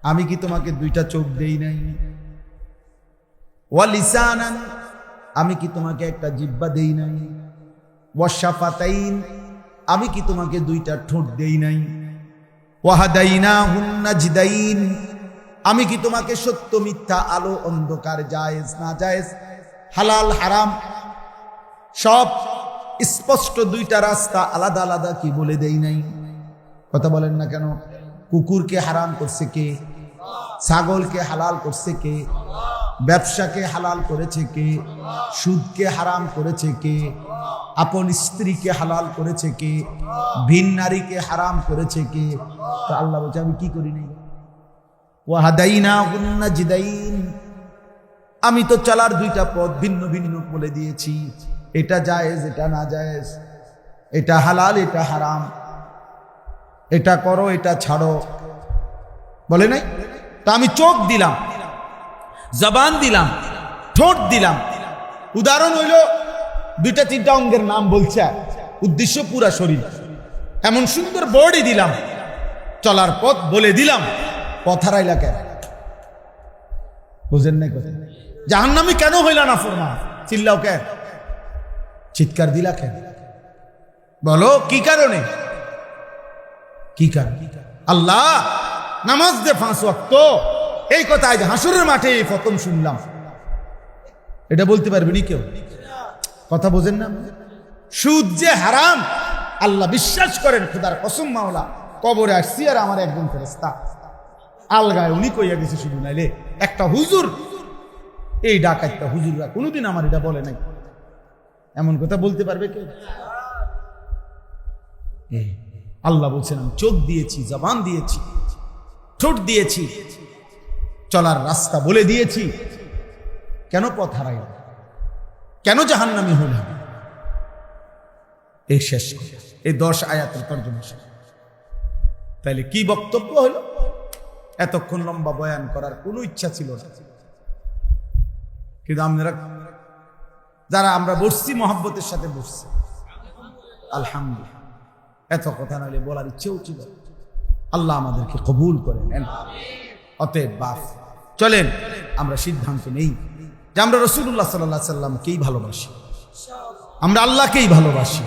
আমি কি তোমাকে দুইটা চোখ দেই নাই? ওয়া লিসানান, আমি কি তোমাকে একটা জিহ্বা দেই নাই? ওয়া শাফাতাইন, আমি কি তোমাকে দুইটা ঠোঁট দেই নাই? ওয়া হাদাইনাহুন নাজদাইন, আমি কি তোমাকে সত্য মিথ্যা, আলো অন্ধকার, জায়েজ না জায়েজ, হালাল হারাম সব স্পষ্ট দুইটা রাস্তা আলাদা আলাদা কি বলে দেই নাই? কথা বলেন না কেন? কুকুরকে হারাম করছে কে? ছাগলকে হালাল করছে কে? ব্যবসাকে হালাল করেছে কে? সুদকে হারাম করেছে কে? আপন স্ত্রীকে হালাল করেছে কে? ভিন নারীকে হারাম করেছে কে? তো আল্লাহ বলছে আমি কি করি নাই? ওয়াহাদাইনাহুন নাজদাইন, আমি তো চলার দুইটা পথ ভিন্ন ভিন্ন বলে দিয়েছি, এটা জায়েজ এটা না জায়েজ, এটা হালাল এটা হারাম, এটা করো এটা ছাড়ো, বলে নাই? তা আমি চোখ দিলাম, জবান দিলাম, ঠোঁট দিলাম। উদাহরণ হইল দুইটা তিনটা অঙ্গের নাম বলছে, উদ্দেশ্য পুরা শরীর। এমন সুন্দর বডি দিলাম, চলার পথ বলে দিলাম, পথ হারাইলা কেন? বুঝেন নাই কথা? জাহান্নামী কেন হইলা না ফরমান? চিল্লাও কেন? চিৎকার দিলা কেন? বলো কি কারণে? কি কারণ? আল্লাহ নামাজ দে 5 ওয়াক্ত, এই কথা আজ হাসরের মাঠে প্রথম শুনলাম। এটা বলতে পারবে নি কেউ? কথা বোঝেন না? সুদ যে হারাম আল্লাহ বিশ্বাস করেন, খোদার কসম মাওলা, কবরে আসছি আর আমার একজন ফেরেশতা আলগায় উনি কইয়া গেছে শুধু, নাইলে একটা হুজুর, এই ডাকাতটা হুজুররা কোনোদিন আমার এটা বলে নাই। এমন কথা বলতে পারবে কে? আল্লাহ বলছেন আমি চোখ দিয়েছি, জবান দিয়েছি, ঠোঁট দিয়েছি, চলার রাস্তা বলে দিয়েছি। কেন পথ হারাইলাম? কেন জাহান্নামী হলাম? এই শেষ কথা, এই 10 আয়াতের তরজমা শেষ। তাইলে কি বক্তব্য হলো? এতক্ষণ লম্বা বয়ান করার কোনো ইচ্ছা ছিল না, কিন্তু আমরা যারা আমরা বসছি মহব্বতের সাথে বসছি, আলহামদুলিল্লাহ। এত কথা নাহলে বলার ইচ্ছেও ছিল। আল্লাহ আমাদেরকে কবুল করে নেন। অতএব বাপ চলেন আমরা সিদ্ধান্ত নেই যে আমরা রাসূলুল্লাহ সাল্লাল্লাহু আলাইহি সাল্লামকেই ভালোবাসি, আমরা আল্লাহকেই ভালোবাসি,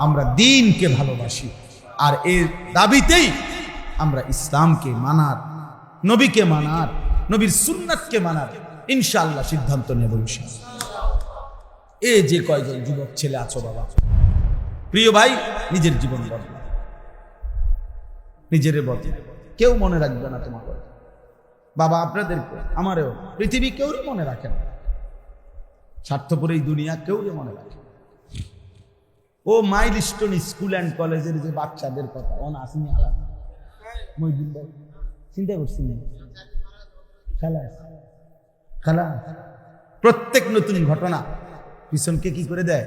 আমরা দ্বীনকে ভালোবাসি। আর এর দাবিতেই আমরা ইসলামকে মানার, নবীকে মানার, নবীর সুন্নাতকে মানার ইনশাআল্লাহ সিদ্ধান্ত নেব ইনশাআল্লাহ। এই যে কয়জন যুবক ছেলে আছো বাবা, প্রিয় ভাই, নিজের জীবন বদলা, নিজের বদলা। কেউ মনে রাখবে না তোমার বাবা, আপনাদেরকে, আমারও, পৃথিবী কেউ মনে রাখে না। স্বার্থপর এই দুনিয়া কেউ মনে রাখে। ও মাইলস্টোন স্কুল অ্যান্ড কলেজের যে বাচ্চাদের কথা ও না আসেনি, আলাদা মহিদিন ভাই চিন্তা করছি না, খালাস খালাস। প্রত্যেক নতুন ঘটনা পিছনকে কি করে দেয়?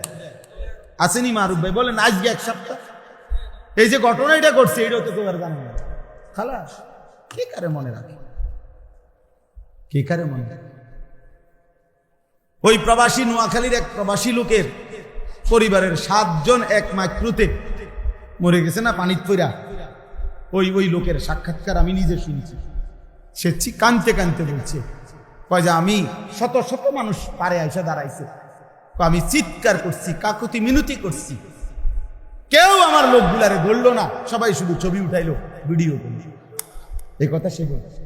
আসেনি মারুফ ভাই বলেন, আজকে 1 সপ্তাহ এই যে ঘটনা এটা করছে, এটাও তো তোমার জানা না। খালাস, কে কারে মনে রাখে? কে কারে মনে রাখে? ওই প্রবাসী নোয়াখালীর এক প্রবাসী লোকের পরিবারের 7 জন এক মাইক্রোতে মরে গেছে না পানিত পইরা। ওই লোকের সাক্ষাৎকার আমি নিজে শুনছি। সে কানতে কানতে বলছে, কয় যে আমি শত শত মানুষ পারে আইসা দাঁড়াইছে, আমি চিৎকার করছি, কাকুতি মিনতি করছি, কেউ আমার লোকগুলারে ধরলো না, সবাই শুধু ছবি উঠাইলো, ভিডিও করলো। এই কথা সে বলছে।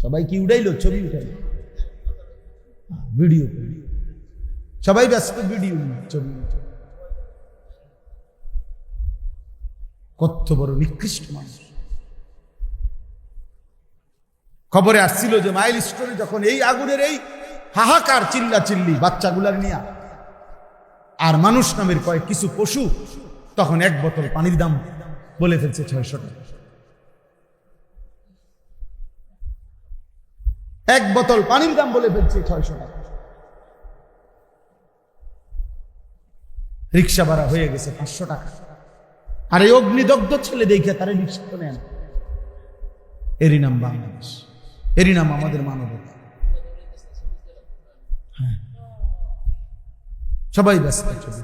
সবাই কি উঠাইলো? ছবি উঠাইলো, ভিডিও করলো, সবাই ব্যস্ত ভিডিও ছবি। কত বড় নিকৃষ্ট মানুষ। খবরে আসছিল যে মাইলস্টোনে যখন এই আগুনের এই হাহাকার, চিল্লা চিল্লি বাচ্চাগুলার নিয়ে আর মানুষ নামের কয়েক কিছু পশু, তখন 1 বোতল পানির দাম বলে ফেলছে 600 টাকা। 1 বোতল পানির দাম বলে ফেলছে 600 টাকা। রিক্সা ভাড়া হয়ে গেছে 500 টাকা। আর এই অগ্নিদগ্ধ ছেলে দেখে তারা রিক্সা তো নেন। এরই নাম বাংলাদেশ, এরই নাম আমাদের মানবতা। হ্যাঁ, সবাই ব্যস্ত ছবি,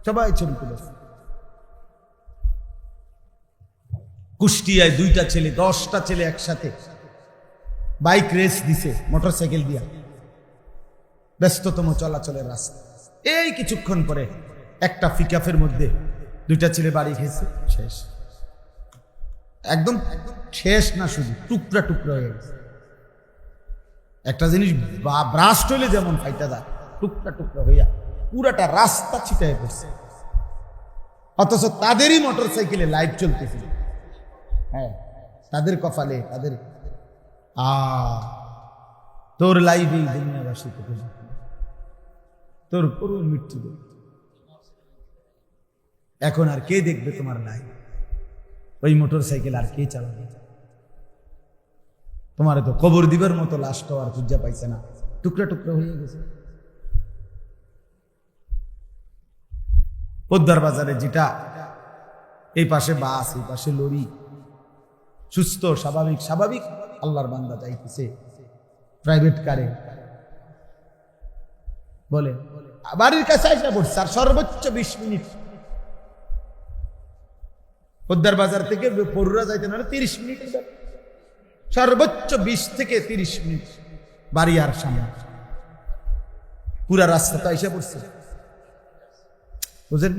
সবাই ছবি তুলে। কুষ্টিয়ায় 2টা ছেলে, 10টা ছেলে একসাথে বাইক রেস দিছে মোটরসাইকেল দিয়া, ব্যস্ততম চলাচলের রাস্তা। এই কিছুক্ষণ পরে একটা পিকআপের মধ্যে 2টা ছেলে বাড়ি খেয়েছে, শেষ। একদম শেষ না, শুধু টুকরা টুকরা হয়ে গেছে। একটা জিনিস ব্রাস্ট হইলে যেমন ফাইটা যায়, টুকরা টুকরা হইয়া পুরাটা রাস্তা ছিটায় পড়ছে। অথচ তাদেরই মোটরসাইকেলে লাইভ চলতেছিল। হ্যাঁ, তাদের কপালে, তাদের তোর লাইভেই দুনিয়াবাসী তোর করুণ মৃত্যু। এখন আর কে দেখবে তোমার লাইভ? ওই মোটরসাইকেল আর কে চালাবে? তোমার তো কবর দিবার মতো লাশটা আর খুঁজা পাইছে না, টুকরা টুকরা হয়ে গেছে। পোদ্দার বাজারে যেটা, এই পাশে বাস, এই পাশে লরি, সুস্থ স্বাভাবিক স্বাভাবিক আল্লাহর বান্দা যাইতেছে প্রাইভেট কারে, বলে বাড়ির কাছে এসে পড়ছে, আর সর্বোচ্চ 20 মিনিট। পোদ্দার বাজার থেকে পড়ুরা যাইতে না 30 মিনিট, সর্বোচ্চ 20 থেকে 30 মিনিট বাড়ি আর সামনে। পুরা রাস্তা তো এসে পড়ছে, বুঝলেন?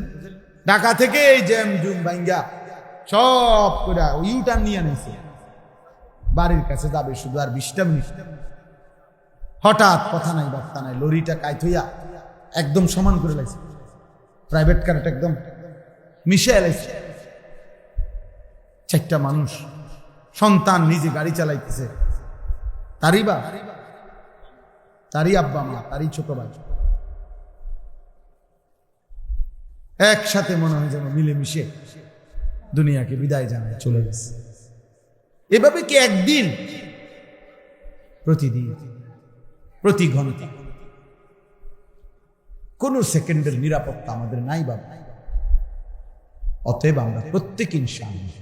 ঢাকা থেকে এই জ্যাম জুম ভাঙ্গা সব করে ইউটার্ন নিয়ে নিয়েছে, বাড়ির কাছে যাবে শুধু আর 20টা মিনিট। হঠাৎ কথা নাই বার্তা নাই, লরিটা কাইত হইয়া একদম সমান করে লাগছে, প্রাইভেট কারটা একদম মিশে লাগছে। 4টা মানুষ, সন্তান নিজে গাড়ি চালাইতেছে, তারই আব্বা মা, তারই ছোট ভাই, একসাথে মনে হয় যেন মিলেমিশে দুনিয়াকে বিদায় জানায় চলে গেছে। এভাবে কি একদিন? প্রতিদিন, প্রতি ঘন্টা, কোন সেকেন্ডের নিরাপত্তা আমাদের নাই বাবা। অতএব আমরা প্রত্যেক ইনশাআল্লাহ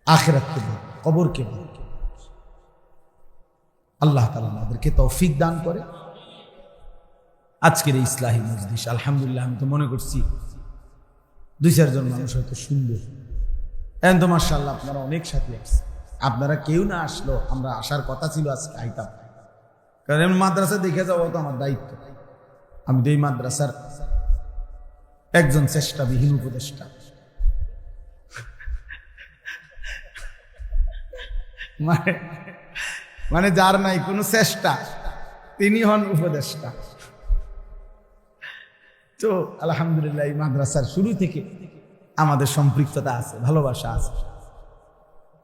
আখিরাতকে ভয়, কবরকে ভয়। আল্লাহ তাআলা আমাদেরকে তৌফিক দান করে। আজকের এই ইসলাহি মজলিস আলহামদুলিল্লাহ, আমি তো মনে করছি 2-4 জন মানুষ হয়তো শুনবে। এখন তো মাশাআল্লাহ আপনারা অনেক সাথী আসছে। আপনারা কেউ না আসলো, আমরা আসার কথা ছিল আজকে আইতাম, কারণ মাদ্রাসা দেখে যাওয়া তো আমার দায়িত্ব। আমি তো এই মাদ্রাসার একজন চেষ্টাবিহীন উপদেষ্টা। মানে যার নাই কোনো চেষ্টা, তিনি হন উপদেষ্টা। তো আলহামদুলিল্লাহ এই মাদ্রাসার শুরু থেকে আমাদের সম্পৃক্ততা আছে, ভালোবাসা আছে।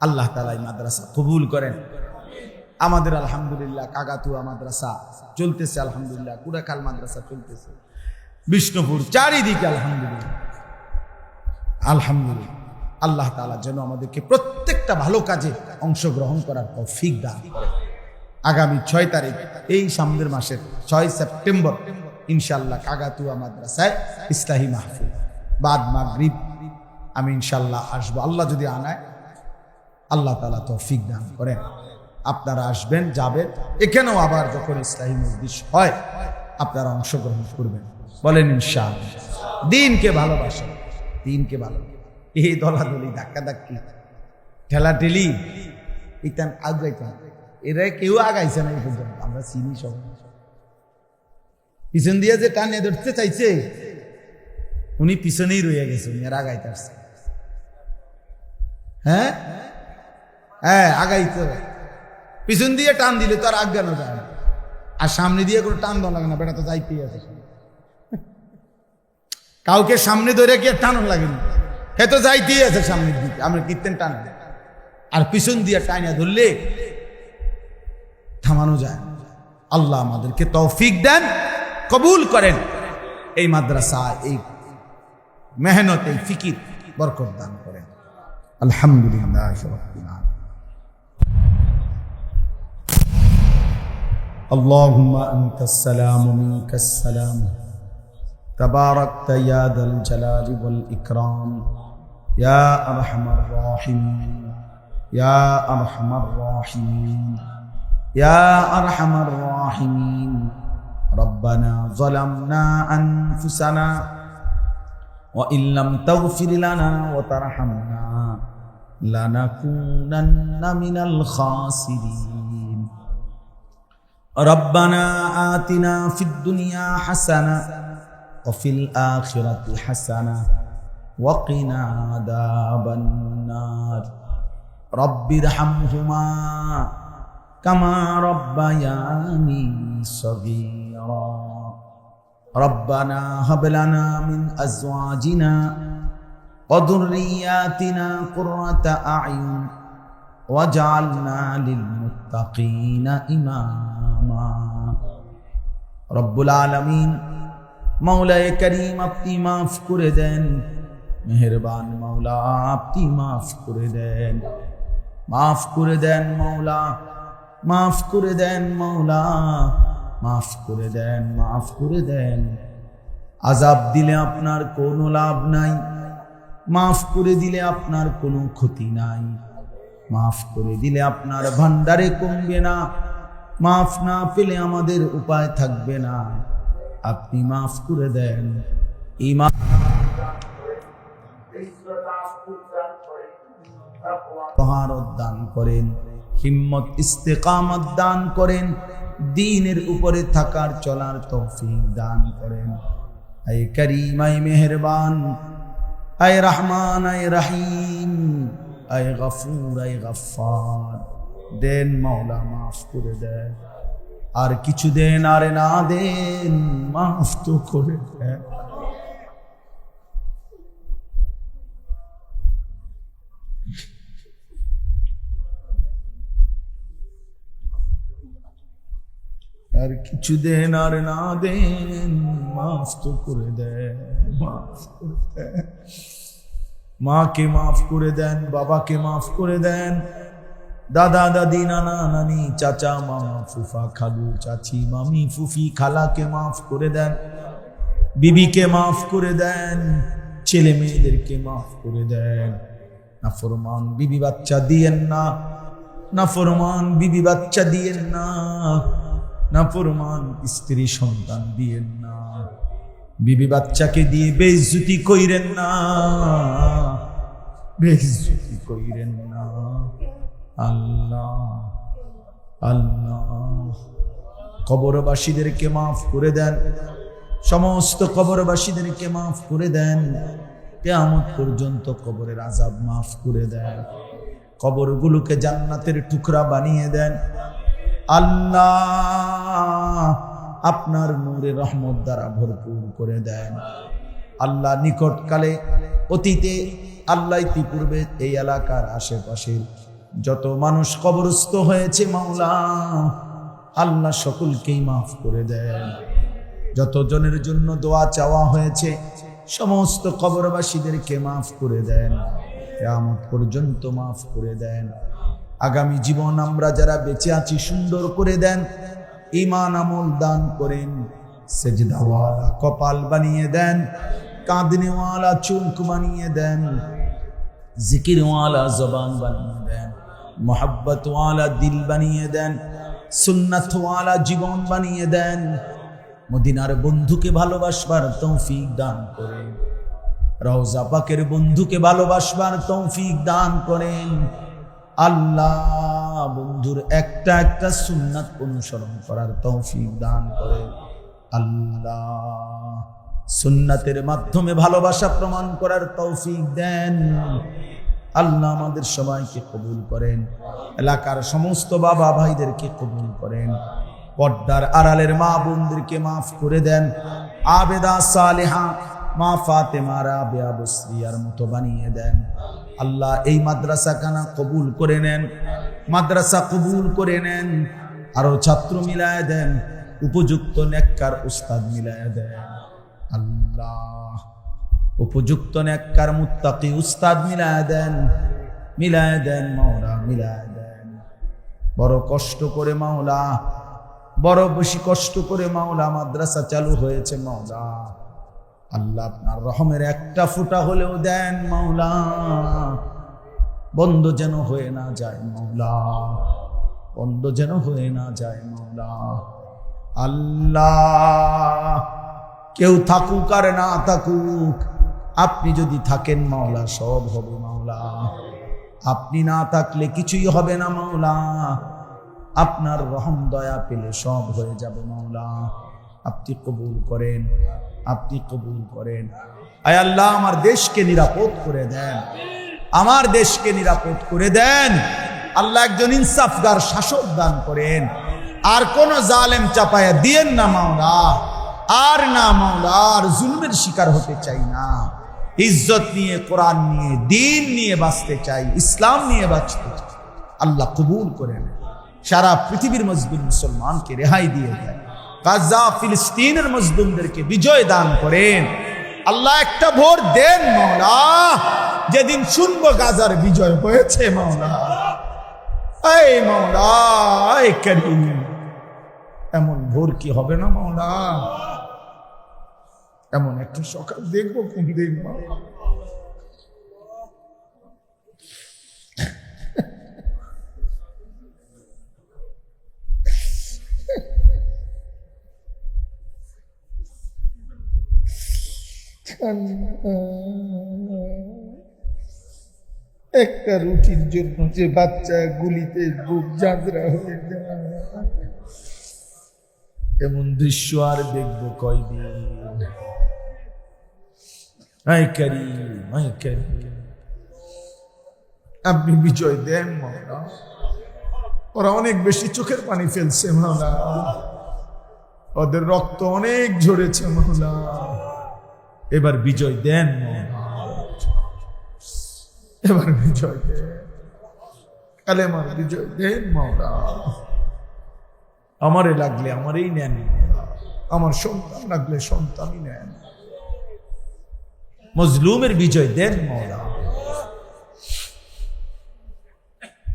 আল্লাহ তাআলা এই মাদ্রাসা কবুল করেন। আমাদের আলহামদুলিল্লাহ কাকাতুয়া মাদ্রাসা চলতেছে, আলহামদুলিল্লাহ কুড়াকাল মাদ্রাসা চলতেছে, বিষ্ণুপুর, চারিদিকে আলহামদুলিল্লাহ। আলহামদুলিল্লাহ আল্লাহ তাআলা যেন আমাদেরকে প্রত্যেকটা ভালো কাজে অংশগ্রহণ করার তৌফিক দান করে। আগামী 6 তারিখ, এই সামনের মাসের 6 সেপ্টেম্বর ইনশাআল্লাহ কাকাতুয়া মাদ্রাসায় ইসলাহি মাহফিল বাদ মাগরিব আমি ইনশাআল্লাহ আসবো, আল্লাহ যদি আনায়। আল্লাহ তাআলা তৌফিক দান করেন। আপনারা আসবেন, যাবেন। এখানেও আবার যখন ইসলাহি মজলিস হয় আপনারা অংশগ্রহণ করবেন, বলেন ইনশাআল্লাহ। দিনকে ভালোবাসেন, দিনকে ভালোবাসেন। এই দলাদলি, ধাক্কাধাক্কি, ঠেলাঠেলি ইতান আগাইতাম, এরা কেউ আগাইছে না এই পর্যন্ত। আমরা চিনি সব, পিছন দিয়ে যে টানে ধরতে চাইছে উনি পিছনেই রয়ে গেছে, উনি আর আগাইতে আসছে। হ্যাঁ হ্যাঁ, আগাইতে পিছন দিয়ে টান দিলে তো আর আজ্ঞানো যায় না, আর সামনে দিয়ে কোনো টান দেওয়া লাগে না, বেটা তো যাইতেই আছে। কাউকে সামনে ধরে গিয়ে টানো লাগেনি, হে তো যাইতেই আছে সামনের দিকে, আমরা কীর্তেন টান। আর পিছন দিয়ে টাইনা ধরলে থামানো যায় না। আল্লাহ আমাদেরকে তৌফিক দেন, কবুল করেন। এই মাদ্রাসা, এই মেহনত, এই ফিকির বরকত দান করেন। আলহামদুলিল্লাহ রাব্বিল আলামিন। اللهم أنت السلام منك السلام تباركت يا ذا الجلال والإكرام يا أرحم الراحمين يا أرحم الراحمين يا أرحم الراحمين ربنا ظلمنا أنفسنا وإن لم تغفر لنا وترحمنا لنكونن من الخاسرين ربنا آتنا في الدنيا حسنة وفي الآخرة حسنة وقنا عذاب النار رب ارحمهما كما ربياني صغيرا ربنا هب لنا من أزواجنا وذرياتنا قرة أعين واجعلنا للمتقين إماما রব্বুল আলামিন, মৌলায়ে করিম আপনি মাফ করে দেন, মেহেরবান মৌলা আপনি মাফ করে দেন, মাফ করে দেন মৌলা, মাফ করে দেন মৌলা, মাফ করে দেন, মাফ করে দেন। আযাব দিলে আপনার কোনো লাভ নাই, মাফ করে দিলে আপনার কোনো ক্ষতি নাই, মাফ করে দিলে আপনার ভান্ডারে কমবে না, মাফ না পেলে আমাদের উপায় থাকবে না। আপনি মাফ করে দেন। ঈমান তাহারত দান করেন, হিম্মত ইস্তেকামত দান করেন, দ্বীনের উপরে থাকার চলার তৌফিক দান করেন। আয় করিম, আয় মেহেরবান, আয় রহমান, আয় রহিম, আয় গফুর, আয় গফফার, দেন মওলা, মাফ করে দেন। আর কিছু দেন আর না দেন, মাফ তো করে দেন। আর কিছু দেন আর না দেন, মাফ তো করে দেন, মাফ করে দেন। মাকে মাফ করে দেন, বাবাকে মাফ করে দেন, দাদা দাদি নানা নানি চাচা মামা ফুফা খালু চাচি মামি ফুফি খালাকে মাফ করে দেন, বিবিকে মাফ করে দেন, ছেলে মেয়েদেরকে মাফ করে দেন। নাফরমান বিবি বাচ্চা দিয়েন না, নাফরমান বিবি বাচ্চা দিয়েন না, নাফরমান স্ত্রী সন্তান দিয়েন না, বিবি বাচ্চাকে দিয়ে বেইজ্জতি কইরেন না, বেইজ্জতি কইরেন না। আল্লাহ আল্লাহ কবরবাসীদেরকে মাফ করে দেন, সমস্ত কবরবাসীদেরকে মাফ করে দেন, কিয়ামত পর্যন্ত কবরের আযাব মাফ করে দেন, কবরগুলোকে জান্নাতের টুকরা বানিয়ে দেন। আল্লাহ আপনার নূরে রহমত দ্বারা ভরপুর করে দেন। আল্লাহ নিকটকালে অতীতে আল্লাহ ইতিপূর্বে এই এলাকার আশেপাশের যত মানুষ কবরস্থ হয়েছে মাওলা, আল্লাহ সকলকেই মাফ করে দেন। যত জনের জন্য দোয়া চাওয়া হয়েছে সমস্ত কবরবাসীদেরকে মাফ করে দেন, কিয়ামত পর্যন্ত মাফ করে দেন। আগামী জীবন আমরা যারা বেঁচে আছি সুন্দর করে দেন, ঈমান আমল দান করেন, সেজদাওয়ালা কপাল বানিয়ে দেন, কাঁদনেওয়ালা চোখ বানিয়ে দেন, জিকিরওয়ালা জবান বানিয়ে দেন, মোহাব্বতওয়ালা দিল বানিয়ে দেন, সুন্নাতওয়ালা জীবন বানিয়ে দেন। মদিনার বন্ধুকে ভালোবাসবার তৌফিক দান করেন, রওজা পাকের বন্ধুকে ভালোবাসবার তৌফিক দান করেন। আল্লাহ বন্ধুর একটা একটা সুন্নাত অনুসরণ করার তৌফিক দান করেন। আল্লাহ সুন্নাতের মাধ্যমে ভালোবাসা প্রমাণ করার তৌফিক দেন। আল্লাহ আমাদের সবাইকে কবুল করেন, এলাকার সমস্ত বাবা ভাইদেরকে কবুল করেন, পর্দার আড়ালের মা বোনদেরকে মাফ করে দেন, আবেদা সালেহা মা ফাতেমা রাবেয়া বসরিয়ার মতো বানিয়ে দেন। আল্লাহ এই মাদ্রাসা খানা কবুল করে নেন, মাদ্রাসা কবুল করে নেন, আরো ছাত্র মিলায় দেন, উপযুক্ত নেককার উস্তাদ মিলায় দেন। আল্লাহ উপযুক্ত নেককার মুত্তাকি উস্তাদ মিলায় দেন, মিলায় দেন মাওলা, মিলায় দেন। বড় কষ্ট করে মাওলা, বড় বেশি কষ্ট করে মাওলা মাদ্রাসা চালু হয়েছে মাওলা। আল্লাহ আপনার রহমের একটা ফোঁটা হলেও দেন মাওলা, বন্ধ যেন হয়ে না যায় মাওলা, বন্ধ যেন হয়ে না যায় মাওলা। আল্লাহ কেউ থাকুক আর না থাকুক, আপনি যদি থাকেন মাওলা সব হবে মাওলা, আপনি না থাকলে কিছুই হবে না মাওলা। আপনার রহম দয়া পেলে সব হয়ে যাবে মাওলা। আপনি কবুল করেন, আপনি কবুল করেন। আয় আল্লাহ আমার দেশকে নিরাপদ করে দেন, আমার দেশকে নিরাপদ করে দেন। আল্লাহ একজন ইনসাফগার শাসক দান করেন, আর কোন জালেম চাপায়া দিয়েন না মাওলা, আর না মাওলা, আর জুলমের শিকার হতে চাই না। ইজ্জত নিয়ে, কোরআন নিয়ে, দিন নিয়ে বাঁচতে চাই, ইসলাম নিয়ে বাঁচতে চাই। আল্লাহ কবুল করেন, সারা পৃথিবীর মজলুম মুসলমানকে রেহাই দিয়ে দেয়, গাজা ফিলিস্তিনের মজলুমদেরকে বিজয় দান করেন। আল্লাহ একটা ভোর দেন মাওলা, যেদিন শুনবো গাজার বিজয় হয়েছে মাওলা। এই মাওলা, এই কারীম, এমন ভোর কি হবে না মাওলা? এমন একটা সকাল দেখবো কোন দিন মাওলা? একটা রুটির জন্য যে বাচ্চা গুলিতে বুক জাজরা হয়ে যায়, এমন দৃশ্য আর দেখবো কয়দিন? আয় কারীম, আয় কারীম, আপনি বিজয় দেন মাওলা। ওরা অনেক বেশি চোখের পানি ফেলছে মাওলা, ওদের রক্ত অনেক ঝরেছে মাওলা, এবার বিজয় দেন মাওলা, এবার বিজয় দেন, কালেমার বিজয় দেন মাওলা। আমারে লাগলে আমারই নেন, আমার সন্তান লাগলে সন্তানই নেন। মজলুমের বিজয় দেন মওলা,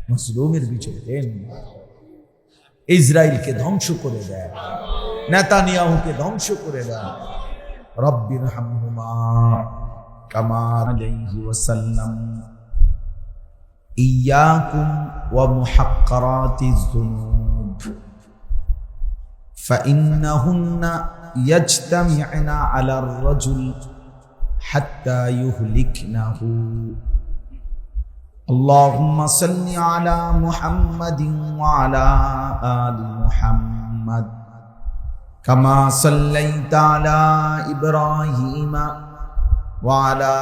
মজলুমের বিজয় দেন। ইসরায়েলকে ধ্বংস করে দেন, নেতানিয়াহুকে ধ্বংস করে দেন। রব্বির হামহুমা কামা আলাইহি ওয়াসাল্লাম। ইয়াকুম ওয়া মুহাক্কারাতিজ যুনুব ফাইন্নাহুন্না ইয়াজতামিউনা আলার রাজুল হাত্তা ইউহলিকনাহু। আল্লাহুম্মা সাল্লি আলা মুহাম্মাদিন ওয়া আলা আলি মুহাম্মাদ কামা সাল্লাইতা আলা ইব্রাহিমা ওয়া আলা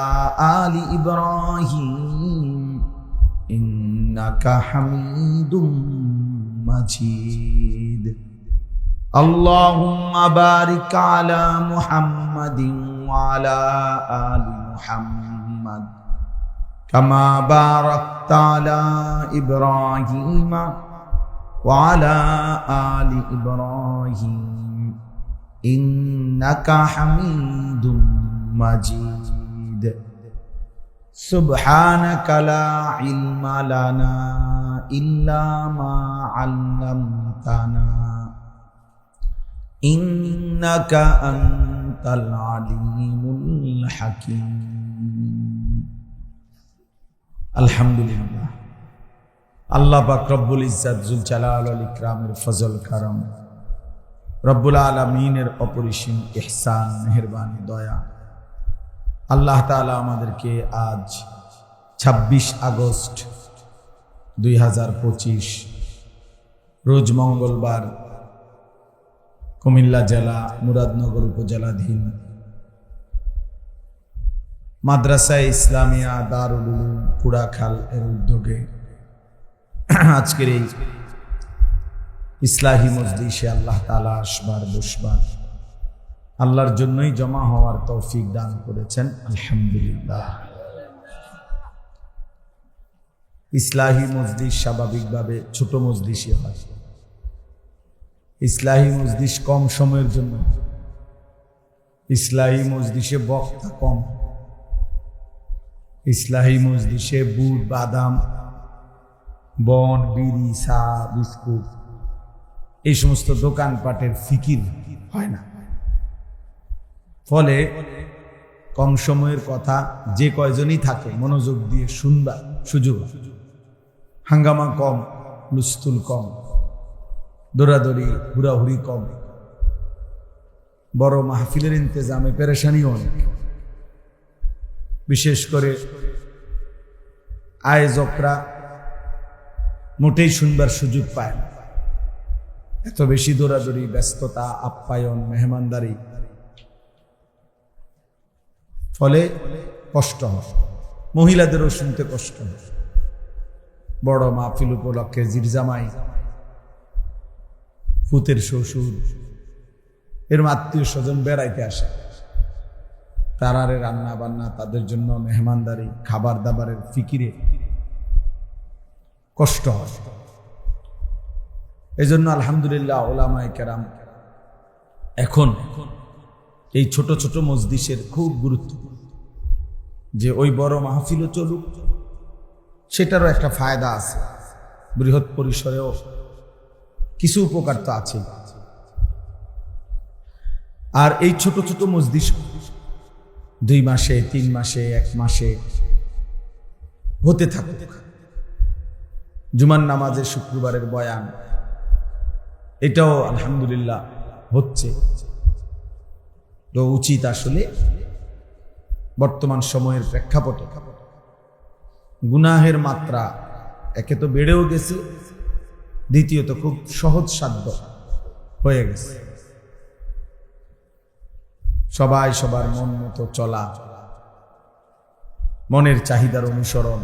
আলি ইব্রাহিম ইন্নাকা হামিদুম মাজিদ। আল্লাহুম্মা বারিক আলা মুহাম্মাদিন ওয়া আলা আলি মুহাম্মাদ কামা বারাকতা আলা ইব্রাহিমা ওয়া আলা আলি ইব্রাহিম ইন্নাকা হামিদুম মাজিদ। সুবহানাকা লা ইলমা লানা ইল্লা মা আল্লামতানা ইন্নাকা আনতাল আলিমুল হাকীম। আলহামদুলিল্লাহ, আল্লাহ পাক রব্বুল ইজ্জত জুল জালাল ওয়াল ইকরামের ফজল কারম, রব্বুল আলামিনের অপরিসীম ইহসান, মেহেরবানি, দয়া। আল্লাহ তাআলা আমাদেরকে আজ 26 আগস্ট 2025 রোজ মঙ্গলবার কুমিল্লা জেলা মুরাদনগর উপজেলাধীন মাদ্রাসা ইসলামিয়া দারুল উলুম পুরাখাল এর উদ্যোগে আজকের এই ইসলাহি মজলিসে আল্লাহ তাআলা আসবার বসবার আল্লাহর জন্যই জমা হওয়ার তৌফিক দান করেছেন, আলহামদুলিল্লাহ। ইসলাহি মজলিস স্বাভাবিকভাবে ছোট মজলিসই হয়। ইসলাহি মজলিস কম সময়ের জন্য, ইসলাহি মজলিসে বক্তা কম, ইসলাহি মজলিসে বুট বাদাম বন বিড়ি চা বিস্কুট এই সমস্ত দোকানপাটের ফিকির হয় না। ফলে কম সময়ের কথা যে কয়জনই থাকে মনোযোগ দিয়ে শুনবার সুযোগ, হাঙ্গামা কম, লুস্তুল কম, দৌড়াদৌড়ি হুড়াহুড়ি কম, বড় মাহফিলের ইন্তেজামে পেরেশানি অনেক। বিশেষ করে আয়োজকরা মোটেই শুনবার সুযোগ পায় না, এত বেশি দৌড়াদৌড়ি, ব্যস্ততা, আপ্যায়ন, মেহমানদারি, ফলে কষ্ট হয়। মহিলাদেরও শুনতে কষ্ট হয়। বড় মাহফিল উপলক্ষে জিরজামাই, ফুতের শ্বশুর, এর আত্মীয় স্বজন বেড়াইতে আসে, তারারে রান্না বান্না, তাদের জন্য মেহমানদারি, খাবার দাবারের ফিকিরে কষ্ট হয়। এই জন্য আলহামদুলিল্লাহ ওলামায়ে কেরাম এখন এই ছোট ছোট মজলিসের খুব গুরুত্ব, যে ওই বড় মাহফিলও চলুক, সেটারও একটা ফায়দা আছে, বৃহৎ পরিসরেও কিছু উপকার তো আছে। আর এই ছোট ছোট মজলিস 2 মাসে 3 মাসে 1 মাসে হতে থাকুক। জুমার নামাজের শুক্রবারের বয়ান, এটাও আলহামদুলিল্লাহ হচ্ছে। তো উচিত আসলে বর্তমান সময়ের প্রেক্ষাপটে গুনাহের মাত্রা একে তো বেড়েও গেছে, দ্বিতীয়ত খুব সহজসাধ্য হয়ে গেছে। সবাই সবার মন মতো চলা, মনের চাহিদার অনুসরণ,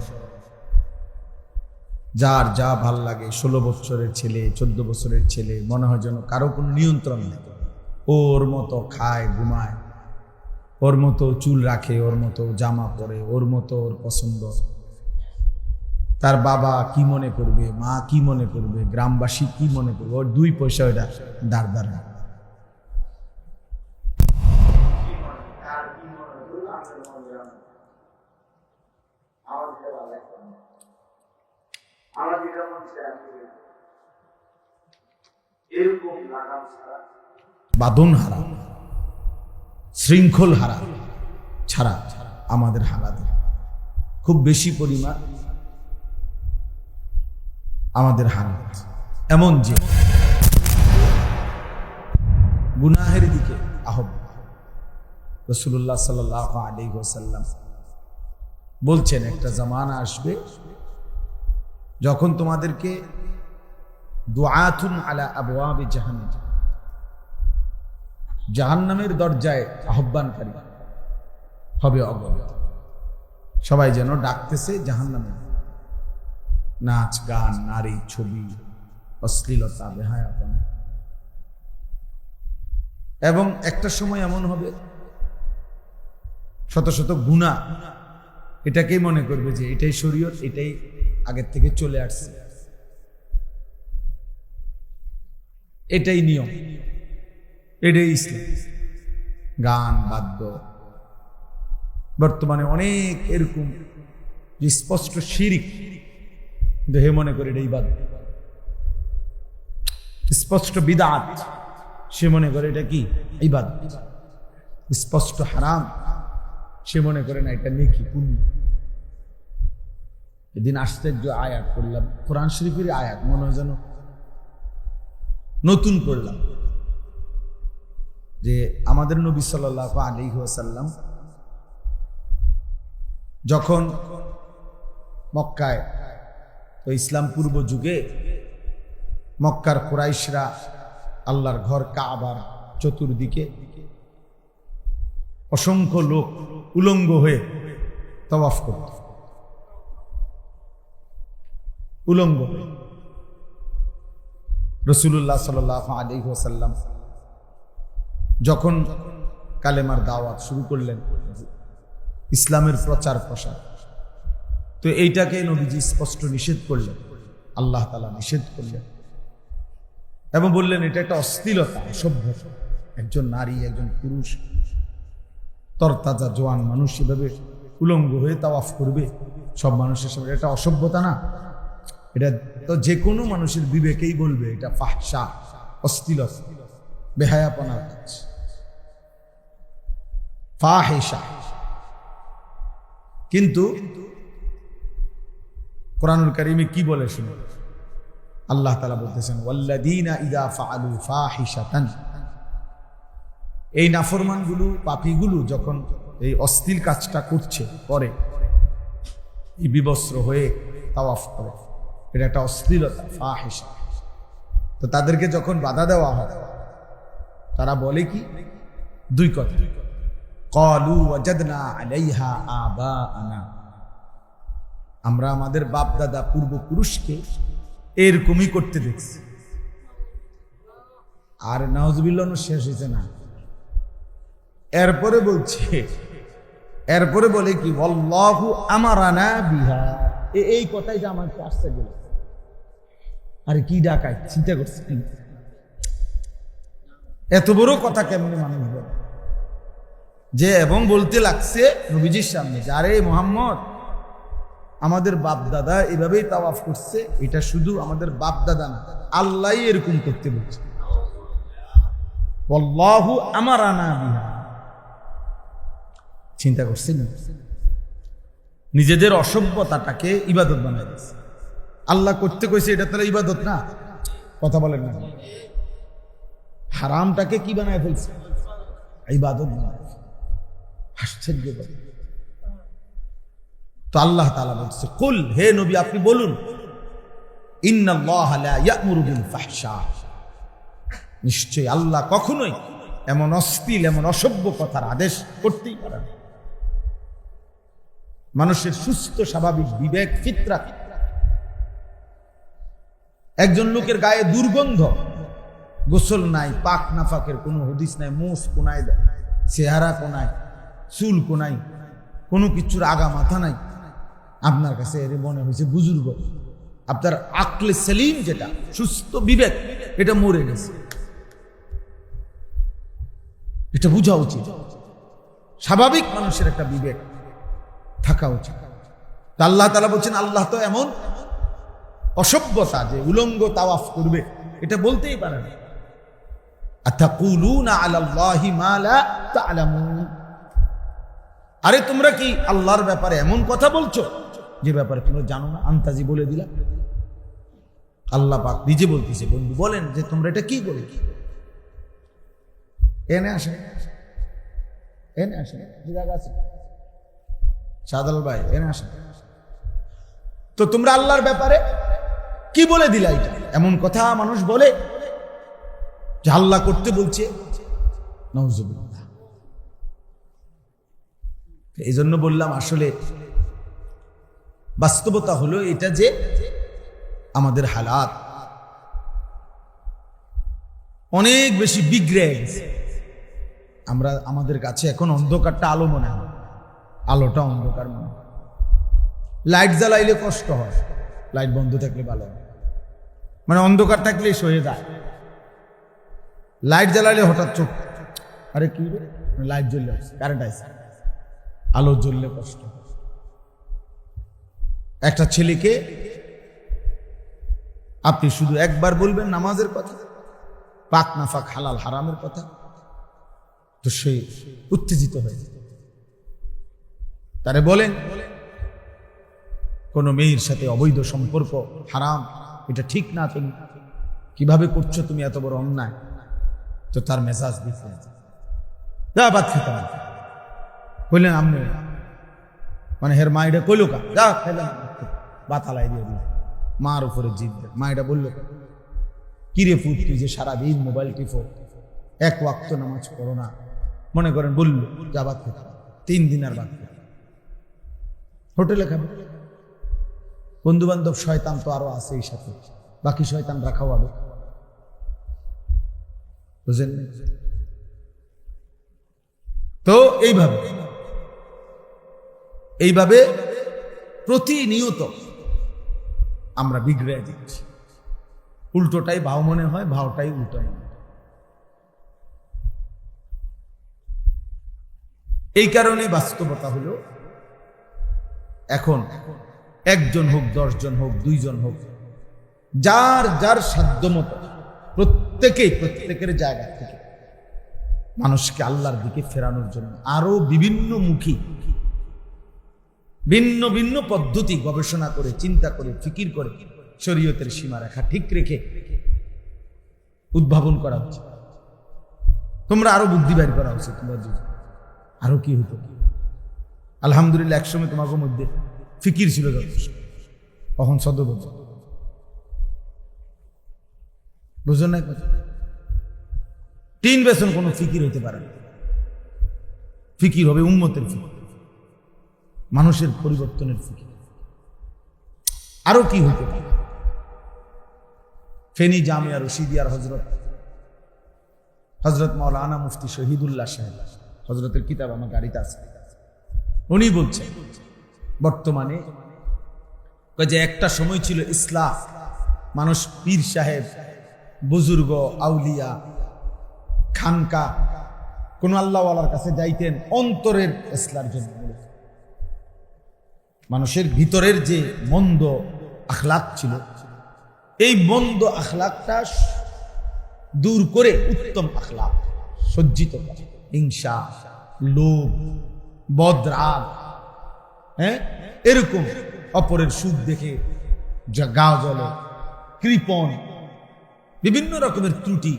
যার যা ভাল লাগে, 16 বছরের ছেলে 14 বছরের ছেলে, মনে হয় যেন কারো কোনো নিয়ন্ত্রণ নেই। ওর মতো খায়, ঘুমায়, ওর মতো চুল রাখে, ওর মতো জামা পরে, ওর মতো ওর পছন্দ। তার বাবা কি মনে করবে, মা কি মনে করবে, গ্রামবাসী কি মনে করবে, ওর 2 পয়সা ওটা দাঁড় দাঁড়া। বাঁধন হারা, শৃঙ্খল হারা ছাড়া আমাদের হালাত খুব বেশি পরিমাণ আমাদের হালাত এমন যে গুনাহের দিকে আহ্বান। রাসূলুল্লাহ সাল্লাল্লাহু আলাইহি ওয়াসাল্লাম বলছেন একটা জামানা আসবে যখন তোমাদেরকে দুআতুন আলা আবওয়াবি জাহান্নাম, জাহান্নামের দরজায় আহ্বানকারী হবে অগণিত। সবাই যেন ডাকতেছে জাহান্নামে, নাচ গান, নারী, ছবি, অশ্লীলতা, বেহায়াপনা। এবং একটা সময় এমন হবে শত শত গুনাহ এটাকেই মনে করবে যে এটাই শরীয়ত, এটাই আগের থেকে চলে আসছে, এটাই নিয়ম, এটাই ইসলাম। গান, বাদ্য, বর্তমানে অনেক এরকম যে স্পষ্ট শিরিক, কিন্তু হে মনে করে এটাই ইবাদত। স্পষ্ট বিদআত, সে মনে করে এটা কি ইবাদত। স্পষ্ট হারাম, সে মনে করে না এটা নেকি, পুণ্য। এদিন আশ্চর্য আয়াত পড়লাম, কোরআন শরীফের আয়াত, মনে হয় যেন নতুন পড়লাম, যে আমাদের নবী সাল্লাল্লাহু আলাইহি ওয়াসাল্লাম যখন মক্কায়, তো ইসলাম পূর্ব যুগে মক্কার কুরাইশরা আল্লাহর ঘর কাবার চতুর্দিকে অসংখ্য লোক উলঙ্গ হয়ে তাওয়াফ করত, উলঙ্গ। রাসূলুল্লাহ সাল্লাল্লাহু আলাইহি ওয়াসাল্লাম যখন কালেমার দাওয়াত শুরু করলেন, ইসলামের প্রচার প্রসার, তো এইটাকে নবীজি স্পষ্ট নিষেধ করলেন, আল্লাহ তাআলা নিষেধ করলেন এবং বললেন এটা একটা অশ্লীলতা, অসভ্যতা। একজন নারী, একজন পুরুষ, তরতাজা জোয়ান মানুষ এভাবে উলঙ্গ হয়ে তাওয়াফ করবে সব মানুষের সামনে, এটা অসভ্যতা না? এটা তো যে কোনো মানুষের বিবেকেই বলবে এটা ফাহশা, অশ্লীলতা, বেহায়াপনার কাজ, ফাহিশা। কিন্তু কোরআনুল কারীমে কি বলে শুনুন, আল্লাহ তাআলা বলতেছেন ওয়াল্লাযীনা ইযা ফাআলু ফাহিশাতান, এই নাফরমানগুলো, পাপীগুলো যখন এই অশ্লীল কাজটা করছে, করে এই বিবস্ত্র হয়ে তাওয়াফ করে, এটা একটা অশ্লীলতা, ফাহিশা। তো তাদেরকে যখন বাধা দেওয়া হয় তারা বলে কি? 2 কথা, ক্বালু ওয়াজাদনা আলাইহা আবাআনা, আমরা আমাদের বাপ দাদা পূর্বপুরুষকে এরকমই করতে দেখছি। আর নাউজুবিল্লাহ শেষ হয়েছে না, এরপরে বলছে, এরপরে বলে কি ওয়াল্লাহু আমারানা বিহা, এই কথাইটা আমার কাছে গেল। আরে কি ডাকায়, চিন্তা করছি, এত বড় কথা কেমনে মানুষ বলে? যে এবং বলতে লাগছে নবীজির সামনে যে আরে মুহাম্মদ, আমাদের বাপ দাদা এভাবেই তাওয়াফ করছে, এটা শুধু আমাদের বাপ দাদা না, আল্লাহই এরকম করতে বলছে। আল্লাহু আমারানা বিহা, চিন্তা করছেন? নিজেদের অসভ্যতাটাকে ইবাদত বানায় দিচ্ছে। আল্লাহ করতে কইছে, এটা তাহলে ইবাদত না? কথা বলেন না, হারামটাকে কি বানায় ফেলছে? ইবাদত বানায়। আশ্চর্য। তো আল্লাহ তাআলা বলছে, কুল, হে নবী আপনি বলুন, ইন্নাল্লাহা লা ইয়া'মুরু বিল ফাহশা, নিশ্চয়ই আল্লাহ কখনোই এমন অশ্লীল, এমন অসভ্য কথার আদেশ করতেই পারে না। মানুষের সুস্থ স্বাভাবিক বিবেক, ফিতরাত, একজন লোকের গায়ে দুর্গন্ধ, গোসল নাই, পাক নাফাকের কোনো হদিস নাই, মুখ কোনায়, চেহারা কোনায়, চুল কোনায়, কোনো কিছুর আগা মাথা নাই, আপনার কাছে এর মনে হয়েছে বুজুর্গ, আপনার আকলে সেলিম যেটা সুস্থ বিবেক এটা মরে গেছে। এটা বোঝা উচিত, স্বাভাবিক মানুষের একটা বিবেক থাকা উচিত। আল্লাহ তাআলা বলছেন, আল্লাহ তো এমন অসভ্যতা যে উলঙ্গ তাওয়াফ করবে, এটা বলতেই পারে না। আতাকুলুনা আলাল্লাহি মা লা তা'লামুন, আরে তোমরা কি আল্লাহর ব্যাপারে এমন কথা বলছো যে ব্যাপারে তোমরা জানো না, আন্তাজি বলে দিলা। আল্লাহ পাক নিজে বলতেছে, বন্ধু বলেন যে তোমরা এটা কি বলে। এনে আসেন, এনে আসেন, জায়গা আছে সাদাল ভাই, এনে আসেন। তো তোমরা আল্লাহর ব্যাপারে কি বলে দিলা? এটা এমন কথা মানুষ বলে যে আল্লাহ করতে বলছে, নাউজুবিল্লাহ। এই জন্য বললাম, আসলে বাস্তবতা হলো এটা যে আমাদের হালাত অনেক বেশি বিগড়ে গেছে। আমরা আমাদের কাছে এখন অন্ধকারটা আলো মনে হয়, আলোটা অন্ধকার মনে হয়। লাইট জ্বালাইলে কষ্ট হয়, লাইট বন্ধ থাকলে ভালো হয়। মানে অন্ধকার থাকলে সয়ে যায়, লাইট জ্বালাইলে হঠাৎ চোখ, আরে কি লাইট জ্বললে কারেন্ট আছে, আলো জ্বললে কষ্ট। একটা ছেলেকে আপনি শুধু একবার বলবেন নামাজের কথা, পাক না ফাক হালাল হারামের কথা, তো সে উত্তেজিত হয়ে যায়। তারে বলেন কোন মেয়ের সাথে অবৈধ সম্পর্ক হারাম, এটা ঠিক না, তুমি কিভাবে করছো, তুমি এত বড় অন্যায়, তো তার মেজাজ দিচ্ছে, যা ভাত খেতে বললেন আপনি, মানে হের মা এটা কইল কা, যা খেলাম বাতালাই দিয়ে দিল, মার উপরে জিতবে। মা এটা বললো, কিরে ফুট তুই যে সারাদিন মোবাইল টিপো, এক ওয়াক্ত নামাজ পড়ো না, মনে করেন বললো যা ভাত খেতে, 3 দিন আর ভাত খেতে, হোটেলে খাবে। বন্ধু বান্ধব শয়তান তো আরো আছে এই সাথে, বাকি শয়তান রাখাও হবে, বুঝলেন? তো এইভাবে প্রতিনিয়ত আমরা বিগড়ে দিচ্ছি। উল্টোটাই ভাও মনে হয়, ভাওটাই উল্টো মনে হয়। এই কারণে বাস্তবতা হলো, এখন একজন হোক, 10 জন হোক, 2 জন হোক, যার যার সাধ্য মতো প্রত্যেকের জায়গা থেকে মানুষকে আল্লাহর দিকে ফেরানোর জন্য আরো বিভিন্ন মুখী, ভিন্ন ভিন্ন পদ্ধতি গবেষণা করে, চিন্তা করে, ফিকির করে, শরীয়তের সীমারেখা ঠিক রেখে উদ্ভাবন করা উচিত। তোমরা আরো বুদ্ধি বের করা উচিত। তোমরা আরো কি হতো, আলহামদুলিল্লাহ একসময় তোমাদের মধ্যে ফিকির ছিল যথেষ্ট, তখন সদবোধ, বুঝো না? 3 বেতন কোনো ফিকির হইতে পারে না। ফিকির হবে উম্মতের ফিকির, মানুষের পরিবর্তনের ফিকির। আরো কি হইতে পারে? ফেনী জামিয়া রশিদিয়ার হজরত মাওলানা মুফতি শহীদুল্লাহ সাহেব, হজরতের কিতাব আমার গাড়িতে আছে, উনি বলছেন বর্তমানে যে একটা সময় ছিল ইসলাম, মানুষ পীর সাহেব, বুজুর্গ, আউলিয়া, খানকা, কোন আল্লাহওয়ালার কাছে যাইতেন অন্তরের ইসলার জন্য। মানুষের ভিতরের যে মন্দ আখলাক ছিল, এই মন্দ আখলাকটা দূর করে উত্তম আখলাক সজ্জিত করে, হিংসা, লোভ, বদরাগ, এরকম অপরের সুখ দেখে যা গা জ্বলে, কৃপণ, বিভিন্ন রকমের ত্রুটি,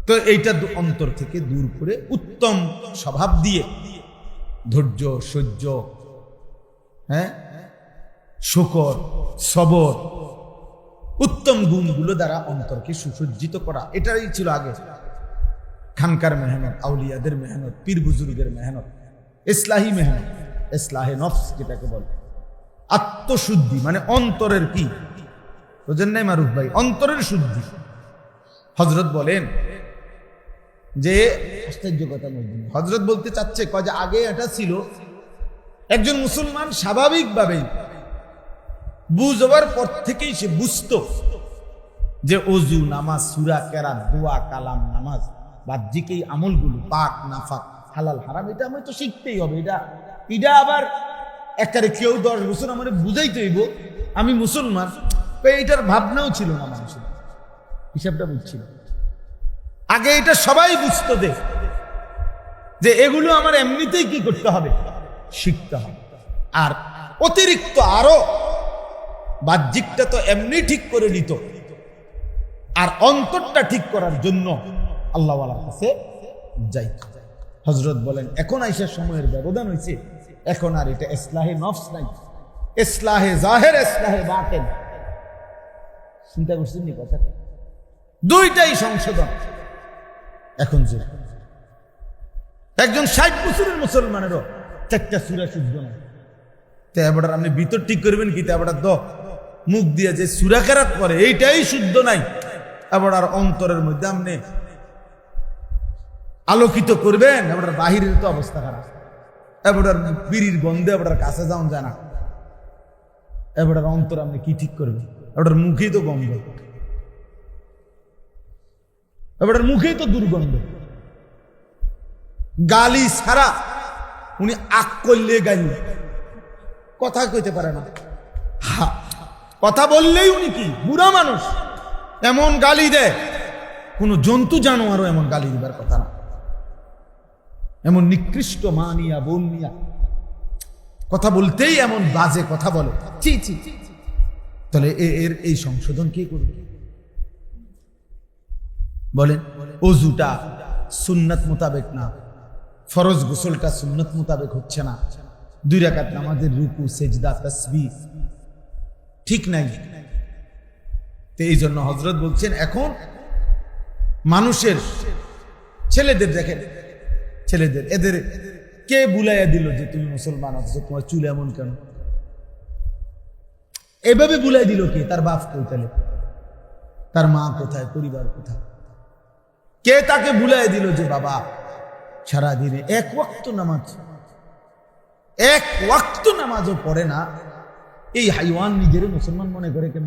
তো এইটা অন্তর থেকে দূর করে উত্তম স্বভাব দিয়ে ধৈর্য, সহ্য, শুকর, সবর, উত্তম গুণগুলো দ্বারা অন্তরকে সুসজ্জিত করা, এটাই ছিল আগে খানকার মেহনত, আউলিয়াদের মেহনত, পীর বুজুর্গের মেহনত, ইসলাহি মেহনত, ইসলাহে নফস যেটাকে বলে, আত্মশুদ্ধি, মানে অন্তরের কি বুঝেন নাই মারুফ ভাই, অন্তরের শুদ্ধি। হযরত বলেন যে আশ্চর্য কথা, হযরত বলতে চাচ্ছে যে আগে এটা ছিল একজন মুসলমান স্বাভাবিকভাবেই বুঝ হওয়ার পর থেকেই সে বুঝতো যে অজু, নামাজ, সূরা, কেরাত, দোয়া, কালাম, নামাজ, বাহ্যিক এই আমলগুলো, পাক নাফাক, হালাল হারাম, এটা আমি তো শিখতেই হবে। এটা আবার একারে কেউ 10 বছর আমার বুঝাইতে হইব আমি মুসলমান, এইটার ভাবনাও ছিল না মানুষের, হিসাবটা বুঝছিল। আগে এটা সবাই বুঝতো যে এগুলো আমার এমনিতেই কি করতে হবে, শিখতে হবে। আর অতিরিক্ত আরো বাহ্যিকটা তো এমনি ঠিক করে নিত, আর অন্তরটা ঠিক করার জন্য আল্লাহ ওয়ালার কাছে যাইত। হযরত বলেন এখন আইসার সময়ের ব্যবধান হয়েছে, এখন আর এটা ইসলাহে নফস নাই, ইসলাহে জাহির, ইসলাহে বাতিন। চিন্তা করছেন নি কথা? দুইটাই সংশোধন এখন। যে একজন 60 বছরের মুসলমানেরও 4টা সূরা শুদ্ধ না, তে এবার আপনি ভিতর ঠিক করবেন কি? এবার মুখ দিয়ে যে সূরা কেরাত পড়ে এইটাই শুদ্ধ নাই, এবার আর অন্তরের মধ্যে আপনি আলোকিত করবেন, এবার বাহিরের তো অবস্থা খারাপ। এবার বিড়ির গন্ধে এবার কাছে যাওয়া যায় না, এবার অন্তর আপনি কি ঠিক করবেন? এবার মুখেই তো গন্ধ, এবার মুখেই তো দুর্গন্ধ। গালি ছাড়া উনি আক করলে গালি, কথা কইতে পারে না, কথা বললেই উনি কি বুড়া মানুষ, এমন গালি দেয় কোন জন্তু জানোয়ারও এমন গালি দিবার কথা না। এমন নিকৃষ্ট মা নিয়া, বোন নিয়া কথা বলতেই এমন বাজে কথা বলে, ছি ছি। তাহলে এর এই সংশোধন কে করবে বলেন? ওযুটা সুন্নাত মোতাবেক না, ফরজ গোসলটা সুন্নাত মোতাবেক হচ্ছে না, 2 রাকাত নামাজের রুকু, সেজদা, তাসবিহ ঠিক নাই। তো এই জন্য হযরত বলছেন এখন মানুষের ছেলেদের দেখেন, ছেলেদের এদের কে বুলাইয়া দিল যে তুমি মুসলমান আছো, তোমার চুল এমন কেন? এভাবে বুলাই দিল কে? তার বাপ কোথায়, তার মা কোথায়, পরিবার কোথায়? কে তাকে বুলাই দিল যে বাবা সারাদিনে 1 ওয়াক্ত নামাজ, 1 ওয়াক্ত নামাজও পড়ে না, এই হাইওয়ান নিজের মুসলমান মনে করে কেন?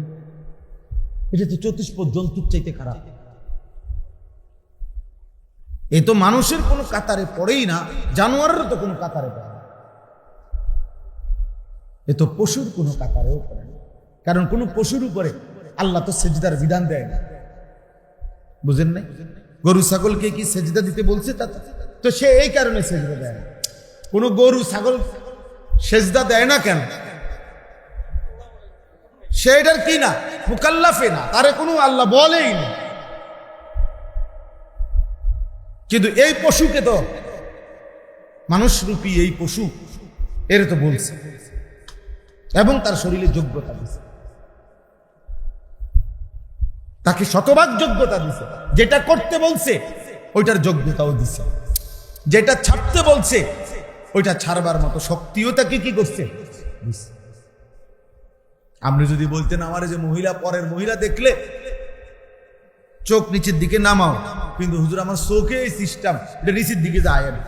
এটা তো 34 জন্তুর চাইতে খারাপ। এ তো মানুষের কোনো কাতারে পড়েই না, জানোয়ারের তো কোনো কাতারে পড়ে না, এ তো পশুর কোনো কাতারেও পড়ে না। কারণ কোন পশুর উপরে আল্লাহ তো সেজদার বিধান দেয় না, বুঝেন নাই? গরু ছাগলকে কি সেজদা দিতে বলছে? তো সে এই কারণে সেজদা দেয় না। কোন গরু ছাগল সেজদা দেয় না কেন? সে এটার কি না, মুকাল্লাফে না, তারে কোনো আল্লাহ বলেই না। কিন্তু এই পশুকে তো, মানুষরূপী এই পশু, এর তো বলছে এবং তার শরীরে যোগ্যতা দিছে, তাকে শতভাগ যোগ্যতা দিছে। যেটা করতে বলছে ওইটার যোগ্যতাও দিছে, যেটা ছাড়তে বলছে ওইটা ছাড়বার মতো শক্তিও তাকে কি করছে, দিছে। আপনি যদি বলতেন আমার যে মহিলা, পরের মহিলা দেখলে চোখ নিচের দিকে নামাও, কিন্তু হুজুর আমার চোখে এই সিস্টেম, এটা নিচের দিকে যায় না,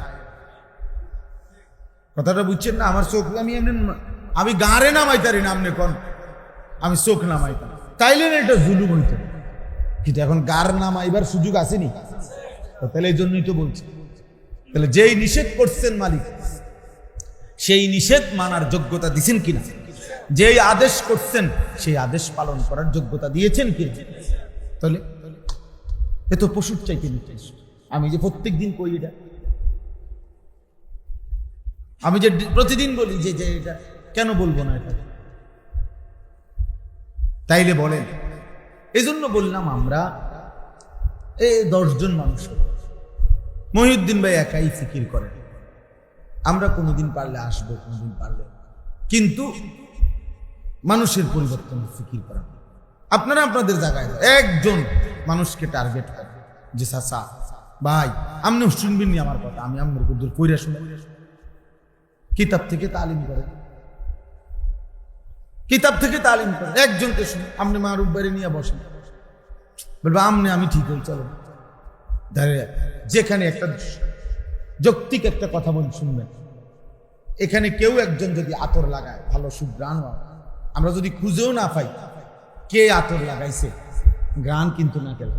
কথাটা বুঝছেন না? আমার চোখ আমি গাঁড়ে নামাইতারি না, আপনি কোন আমি চোখ নামাইতাম, তাইলে না এটা জুলুম হইত। কিন্তু এখন গার নামাইবার সুযোগ আসেনি, তাহলে এই জন্যই তো বলছি। তাহলে যেই নিষেধ করছেন মালিক, সেই নিষেধ মানার যোগ্যতা দিছেন কিনা? যেই আদেশ করছেন সেই আদেশ পালন করার যোগ্যতা দিয়েছেন কিনা? তাহলে এ তো পশুর চাইতে নির্দেশ। আমি যে প্রত্যেক দিন কই এটা, আমি যে প্রতিদিন বলি যে এটা কেন বলবো না এটা? তাইলে বলেন, এই জন্য বললাম আমরা এই 10 জন মানুষ, মহিউদ্দিন ভাই একাই ফিকির করেন, আমরা কোনোদিন পারলে আসবো, কোনোদিন পারলে, কিন্তু মানুষের পরিবর্তন ফিকির করা। আপনারা আপনাদের জায়গায় একজন মানুষকে টার্গেট করেন যে চাচা ভাই আপনি শুনবেন নি আমার কথা, আমি আপনার দূর কইরা শুনে, কিতাব থেকে তালিম করে, কিতাব থেকে তালিম করে, একজনকে শুনে আপনি মারুফ বাইরে নিয়ে বসেন, বলবো আমনে আমি ঠিক হই, চলো যেখানে একটা যৌক্তিক একটা কথা বল শুনবেন, এখানে কেউ একজন যদি আতর লাগায়, ভালো সুঘ্রাণ হয়, আমরা যদি খুঁজেও না পাই কে আতর লাগাইছে, ঘ্রাণ কিন্তু না গেল।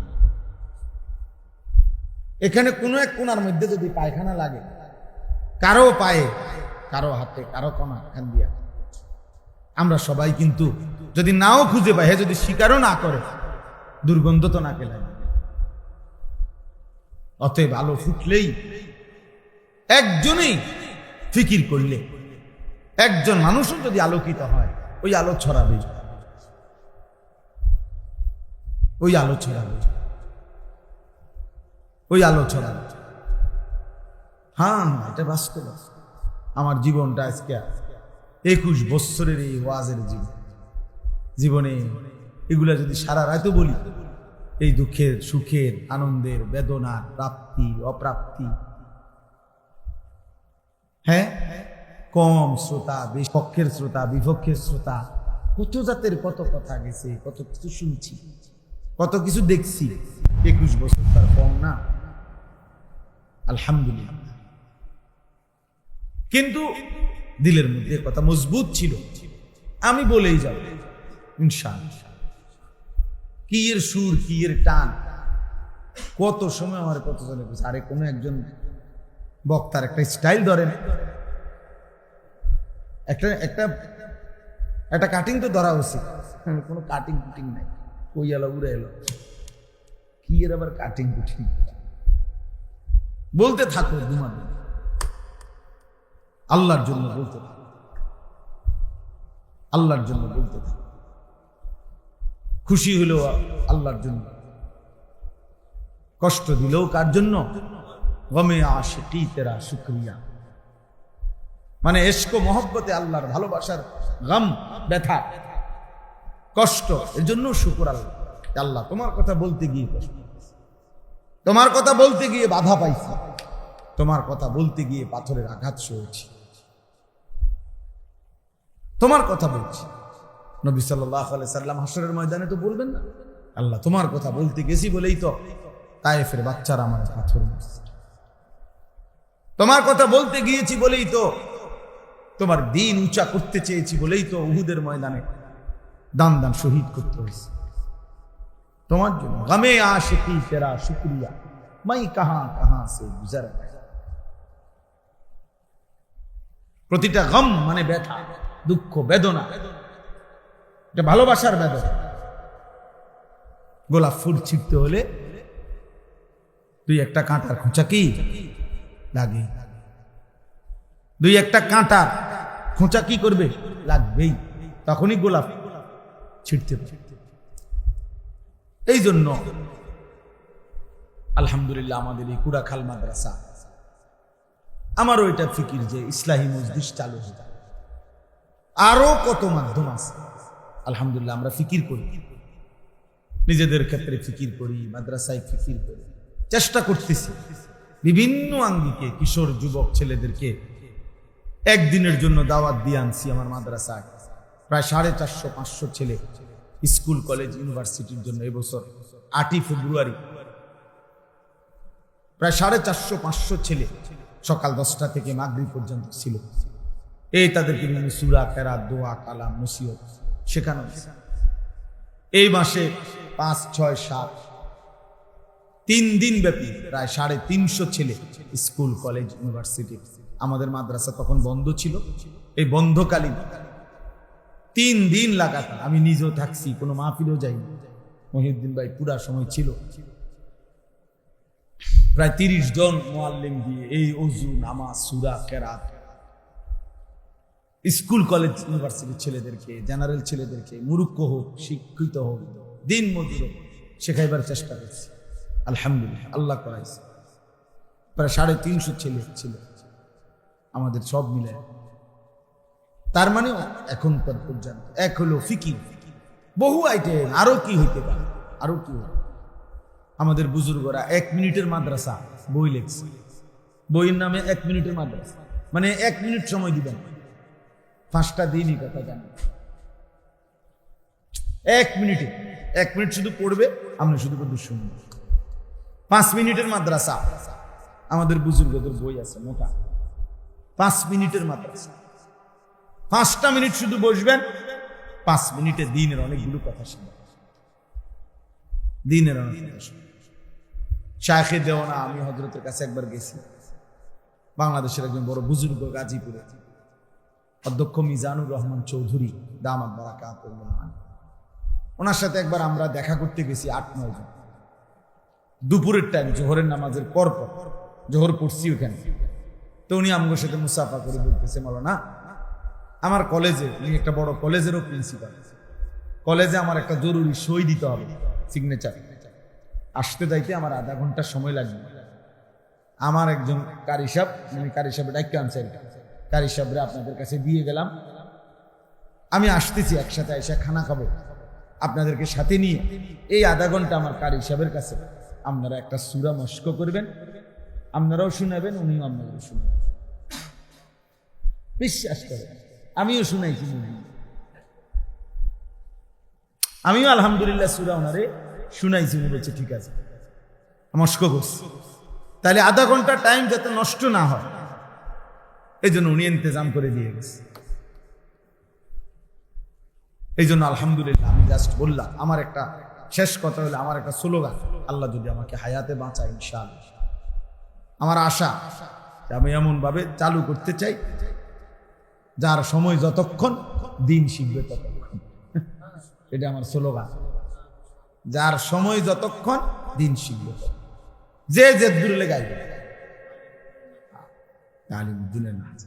এখানে কোনো এক কোণার মধ্যে যদি পায়খানা লাগে, কারো পায়ে, কারো হাতে, কারো কোনা খান দিয়া, আমরা সবাই কিন্তু যদি নাও খুঁজে পাই, যদি স্বীকারও না করে, দুর্গন্ধ তো নাকে লাগে। অতএব আলো ফুটলেই, একজনেই ফিকির করলে, একজন মানুষও যদি আলোকিত হয়, ওই আলো ছড়াবে, ওই আলো ছড়াবে, ওই আলো ছড়াবে। হ্যাঁ, এটা বাস্তব। আমার জীবনটা আজকে 21 বছরের এই ওয়াজের জীবনে এগুলা যদি সারা রাতও বলি, এই দুঃখের, সুখের, আনন্দের, বেদনার, প্রাপ্তি, অপ্রাপ্তি, হ্যাঁ, কম শ্রোতা, পক্ষের শ্রোতা, বিপক্ষের শ্রোতা, কত জাতের কত কথা গেছে, কত কিছু শুনছি, কত কিছু দেখছি। 21 বছর তার কম না, আলহামদুলিল্লাহ। কিন্তু দিলের মধ্যে কথা মজবুত ছিল, আমি বলেই যাব ইনশাআল্লাহ। কি এর সুর, কি এর টান, কত সময় আমার কত জনে বলছে, আরে কোনো একজন বক্তার একটা স্টাইল ধরেন, একটা কাটিং তো ধরা উচিত। কোনো কাটিং কুটিং নাই, কই এলো উড়ে এলো, কি এর আবার কাটিং কুটিং, বলতে থাকো ঘুমাবে, আল্লাহর জন্য বলতে থাকো, আল্লাহর জন্য বলতে থাকো। খুশি হলেও আল্লাহর জন্য, কষ্ট দিলেও কার জন্য? গমে আশিকি তেরা শুকরিয়া, মানে ইশক ও মহব্বতে আল্লাহর ভালোবাসার গম, ব্যথা, কষ্ট, এর জন্য শুকর আল্লাহ। আল্লাহ তোমার কথা বলতে গিয়ে কষ্ট, তোমার কথা বলতে গিয়ে বাধা পাইছি, তোমার কথা বলতে গিয়ে পাথরের আঘাত সয়েছি, তোমার কথা বলছি। নবী সাল্লাল্লাহু আলাইহি সাল্লাম হাসরের ময়দানে তো বলবেন না, আল্লাহ তোমার কথা বলতে গেছি বলেই তো তায়েফের বাচ্চারা আমার পাথর মারছে, তোমার কথা বলতে গিয়েছি বলেই তো, তোমার দিন উঁচা করতে চেয়েছি বলেই তো উহুদের ময়দানে দান দান শহীদ করতে হয়েছে তোমার জন্য। গমে আশিকি তেরা শুকরিয়া, মাই কাহা কাহা সে গুজর গয়া। প্রতিটা গম মানে ব্যথা, দুঃখ, বেদনা, এটা ভালোবাসার বেদনা। গোলাপ ফুল ছিটতে হলে দুই একটা কাঁটার খোঁচা কি লাগে, দুই একটা কাঁটার খোঁচা কি করবে, লাগবেই, তখনই গোলাপ ছিটতে পারে। এই জন্য আলহামদুলিল্লাহ আমাদের এই কুড়াখাল মাদ্রাসা, আমারও এটা ফিকির যে ইসলাহী মজলিস চালু হয়ে, আরো কত মাধ্যম আছে। আলহামদুলিল্লাহ আমরা ফিকির করি, নিজেদের ক্ষেত্রে ফিকির করি, মাদ্রাসায় ফিকির করি, চেষ্টা করতেছি বিভিন্ন আঙ্গিকে কিশোর যুবক ছেলেদেরকে একদিনের জন্য দাওয়াত দিয়ে আনছি আমার মাদ্রাসায়। প্রায় 450-500 ছেলে স্কুল, কলেজ, ইউনিভার্সিটির জন্য এবছর 8ই ফেব্রুয়ারি প্রায় 450-500 ছেলে সকাল 10টা থেকে মাগরিব পর্যন্ত ছিল। এই তাদেরকে বিভিন্ন সূরা, কেরাত, দোয়া, কালাম, নসিহত শেখানো হয়েছে। এই মাসে 5, 6, 7 3 দিন ব্যাপী প্রায় 350 ছেলে স্কুল, কলেজ, ইউনিভার্সিটি। আমাদের মাদ্রাসা তখন বন্ধ ছিল, এই বন্ধকালীন 3 দিন লাগাতার আমি নিজেও থাকছি, কোনো মাহফিলেও যাইনি। মহিউদ্দিন ভাই পুরা সময় ছিল। প্রায় 30 জন মুআল্লিম দিয়ে এই ওযু, নামাজ, সূরা, কেরাত স্কুল, কলেজ, ইউনিভার্সিটির ছেলেদেরকে, জেনারেল ছেলেদেরকে, মুরুক্ষ হোক, শিক্ষিত হোক, দিন মজুর হোক, শেখাইবার চেষ্টা করছি। আলহামদুলিল্লাহ আল্লাহ করাইছে। প্রায় 350 ছেলে ছিল আমাদের সব মিলে। তার মানে এখন পর্যন্ত এক হলো ফিকির, বহু আইটেম, আরো কি হইতে পারে, আরো কি হবে। আমাদের বুজুর্গরা 1 মিনিটের মাদ্রাসা বই লেখছে, বইয়ের নামে 1 মিনিটের মাদ্রাসা, মানে 1 মিনিট সময় দিবেন, 5টা দিনই কথা জানেন। 1 মিনিট শুধু পড়বে, আপনি শুধু করে শুনবেন। 5 মিনিটের মাদ্রাসা আমাদের বুজুর্গদের বই আছে মোটা, 5 মিনিটের মাদ্রাসা। 5টা মিনিট শুধু বসবেন, 5 মিনিটে দ্বীনের অনেকগুলো কথা শুনবেন, দ্বীনের অনেক কথা শুনবেন। শায়েখে দেওয়ানা, আমি হযরতের কাছে একবার গেছি, বাংলাদেশের একজন বড় বুজুর্গ, গাজীপুরে অধ্যক্ষ মিজানুর রহমান চৌধুরী দামাত বারাকাতুহু, ওনার সাথে একবার আমরা দেখা করতে গেছি 8-9 জন। দুপুরের টাইম, জোহরের নামাজের পর পর, জোহর পড়ছি ওখানে। তো উনি আমগোর সাথে মুসাফা করে বলতেছে, মাওলানা আমার কলেজে, উনি একটা বড় কলেজেরও প্রিন্সিপাল, কলেজে আমার একটা জরুরি সই দিতে হবে, সিগনেচার। আসতে যাইতে আমার আধা ঘন্টা সময় লাগবে। আমার একজন কারি সাহেব, আমি কারি সাহেব ডাইকে আনছি, কারি সাহেবরা আপনাদের কাছে দিয়ে গেলাম, আমি আসতেছি, একসাথে এসে খানা খাবো, আপনাদেরকে সাথে নিয়ে এই আধা ঘন্টা আমার কারি সাহেবের কাছে আপনারা একটা সূরা মস্ক করবেন, আপনারাও শুনাবেন, উনিও আপনাদেরও শুনবেন। বিশ্বাস করেন, আমিও শুনাইছি, আমিও আলহামদুলিল্লাহ সূরা ওনারে শুনাইছি। উনি বলছে ঠিক আছে, মস্ক করছি। তাহলে আধা ঘন্টা টাইম যাতে নষ্ট না হয়, এই জন্য উনি ইন্তজাম করে দিয়ে গেছে। এই জন্য আলহামদুলিল্লাহ আমি জাস্ট বললাম, আমার একটা শেষ কথা হলো, আমার একটা স্লোগান, আল্লাহ যদি আমাকে হায়াতে বাঁচায় ইনশাআল্লাহ, আমার আশা আমি এমন ভাবে চালু করতে চাই, যার সময় যতক্ষণ দিন শিখবে ততক্ষণ। এটা আমার স্লোগান, যার সময় যতক্ষণ দিন শিখবে, যে যে দূরে গাইবে তালিমুদ্দিনের নাচ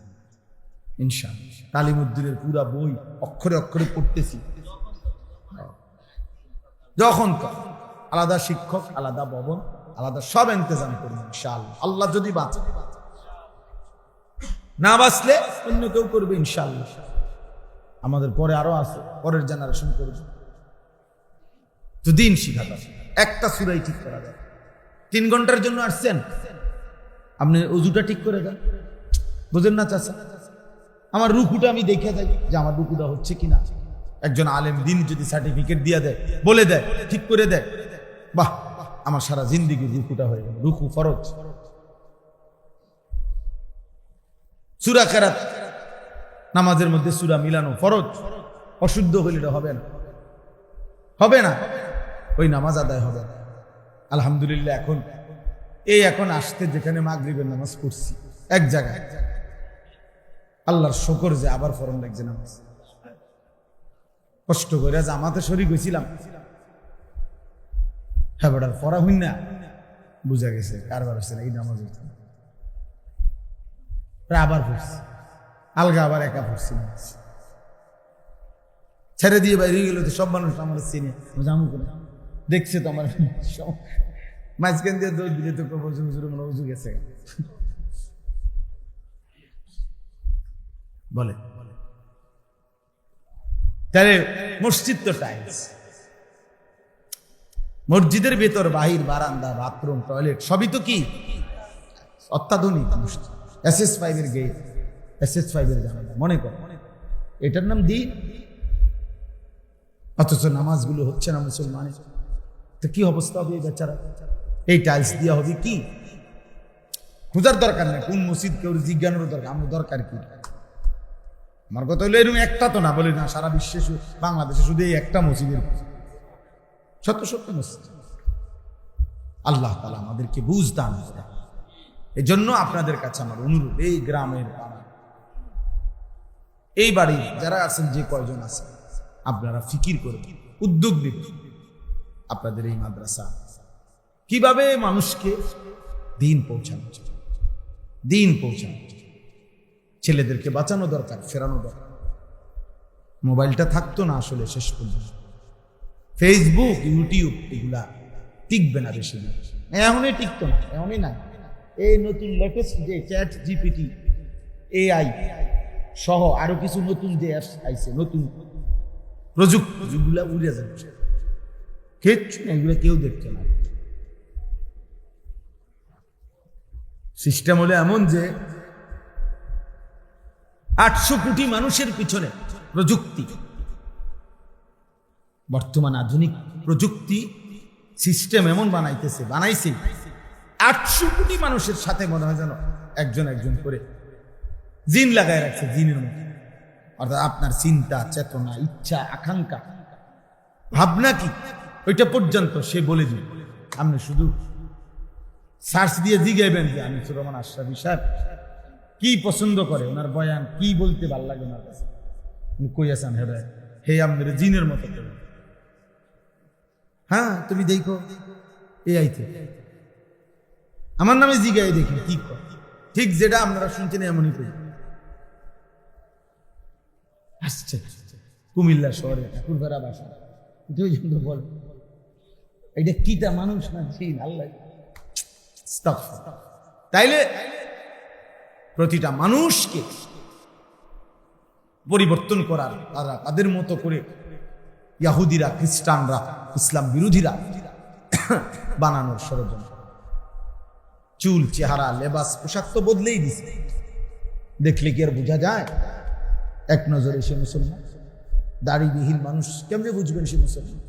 ইনশাআল্লাহ। তালিমুদ্দিনের পুরা বই অক্ষরে অক্ষরে পড়তেছি, যখন আলাদা শিক্ষক, আলাদা ভবন, আলাদা সব ইন্তজাম করবো ইনশাআল্লাহ। আল্লাহ যদি বাঁচে, না বাঁচলে অন্য কেউ করবে ইনশাআল্লাহ। আমাদের পরে আরো আছে, পরের জেনারেশন করবে। তো দিন শিখাতে একটা সূরাই ঠিক করা যায়। 3 ঘন্টার জন্য আসছেন, আপনি ওযুটা ঠিক করে দেন, বুঝেন না চাচা? আমার রুকুটা আমি দেখে যাই যে আমার রুকুটা হচ্ছে কিনা। একজন আলেম দিন যদি সার্টিফিকেট দিয়ে দেয়, বলে দেয়, ঠিক করে দেয়, বাহ, আমার সারা জিন্দেগির রুকুটা হয়ে গেল। রুকু ফরজ। সূরা কেরাত, নামাজের মধ্যে সূরা মিলানো ফরজ। অশুদ্ধ হইলে হবে না, হবে না, ওই নামাজ আদায় হবে না। আলহামদুলিল্লাহ এখন আসতে যেখানে মাগরিবের নামাজ পড়ছি এক জায়গায়, আল্লাহর শুকর যে আবার ফরম লাগছে নামাজ। কষ্ট করে জামাতে শরীক হয়েছিলাম, হ্যাঁ বেটার পড়া হইন না, বুঝা গেছে কারবার হচ্ছে না, এই নামাজ হইত না। আবার পড়ছি, আলগা আবার একা পড়ছি, নামাজ ছেড়ে দিয়ে বাইরে গেল। তো সব মানুষ আমার চিনে, জামু করে দেখছে তো আমার মাঝখান দিয়ে দৌড় দিলে তো মনে উজু গেছে বলে। তাহলে মসজিদ তো টাইলস, মসজিদের ভেতর বাহির, বারান্দা, বাথরুম, টয়লেট সবই তো কি অত্যাধুনিক। SS5 এর গেট, SS5 এর জানালা, মনে কর এটার নাম দিন। অথচ নামাজগুলো হচ্ছে না মুসলমানের। তো কি অবস্থা হবে এই বেচারা? এই টাইলস দিয়া হবে কি? খোঁজার দরকার নেই কোন মসজিদ, কেউ জিজ্ঞানোর দরকার, আমার দরকার কি? আমার কথা হলো এরকম একটা তো না, বলি না সারা বিশ্বে, বাংলাদেশে শুধু এই একটা মসজিদের, শত শত মসজিদ। আল্লাহ তাআলা আমাদেরকে বুঝ দান করেন। এই জন্য আপনাদের কাছে আমার অনুরোধ, এই গ্রামের, এই বাড়ির যারা আছেন, যে কয়জন আছেন, আপনারা ফিকির করবেন, উদ্যোগ নেবেন, আপনাদের এই মাদ্রাসা কিভাবে মানুষকে দিন পৌঁছানো, দিন পৌঁছানো, ছেলেদেরকে বাঁচানো দরকার, ফেরানো দরকার। মোবাইলটা থাকতো না আসলে শেষ পর্যন্ত, ফেসবুক, ইউটিউব এগুলা টিকবে না বেশি দিন, এমনই টিকতো না, এমনই না। এই নতুন লেটেস্ট যে চ্যাট জিপিটি, AI সহ আরো কিছু নতুন যে অ্যাপস আইছে, নতুন প্রযুক্তি, যেগুলা উড়ে যাচ্ছে, কিচ্ছু না, এগুলো কেউ দেখছে না। সিস্টেম হলো এমন যে 800 কোটি মানুষের পিছনে প্রযুক্তি, বর্তমান আধুনিক প্রযুক্তি সিস্টেম এমন বানাইছে 800 কোটি মানুষের সাথে মনে হয় যেন একজন একজন করে জিন লাগায় রাখছে, জিনের মতো। অর্থাৎ আপনার চিন্তা, চেতনা, ইচ্ছা, আকাঙ্ক্ষা, ভাবনা কি, ওইটা পর্যন্ত সে বলে দিবে। আপনি শুধু সার্চ দিয়ে জিগাইবেন যে আমি রহমান আশরাফি সাহেব কি পছন্দ করে, ওনার বয়ান কি বলতে ভাল লাগে ওনার কাছে, কই আছেন হেরা হে আমাদের জিনের মতো করে। হ্যাঁ তুমি দেখো এই আইতে আমার নামে জিগাই দেখি কি কর, ঠিক যেটা আপনারা শুনছেন এমনই করি। আসছে কুমিল্লা শহরে ঠাকুরপাড়া বাসা, বল এটা কিটা মানুষ না জিন? আল্লাহ। তাইলে প্রতিটা মানুষকে পরিবর্তন করার, তারা তাদের মতো করে ইয়াহুদিরা, খ্রিস্টানরা, ইসলাম বিরোধীরা বানানোর ষড়যন্ত্র। চুল, চেহারা, লেবাস, পোশাক তো বদলেই দিছে, দেখলে কি আর বোঝা যায় এক নজরে সে মুসলমান? দাড়িবিহীন মানুষ কেমনে বুঝবেন সে মুসলমান?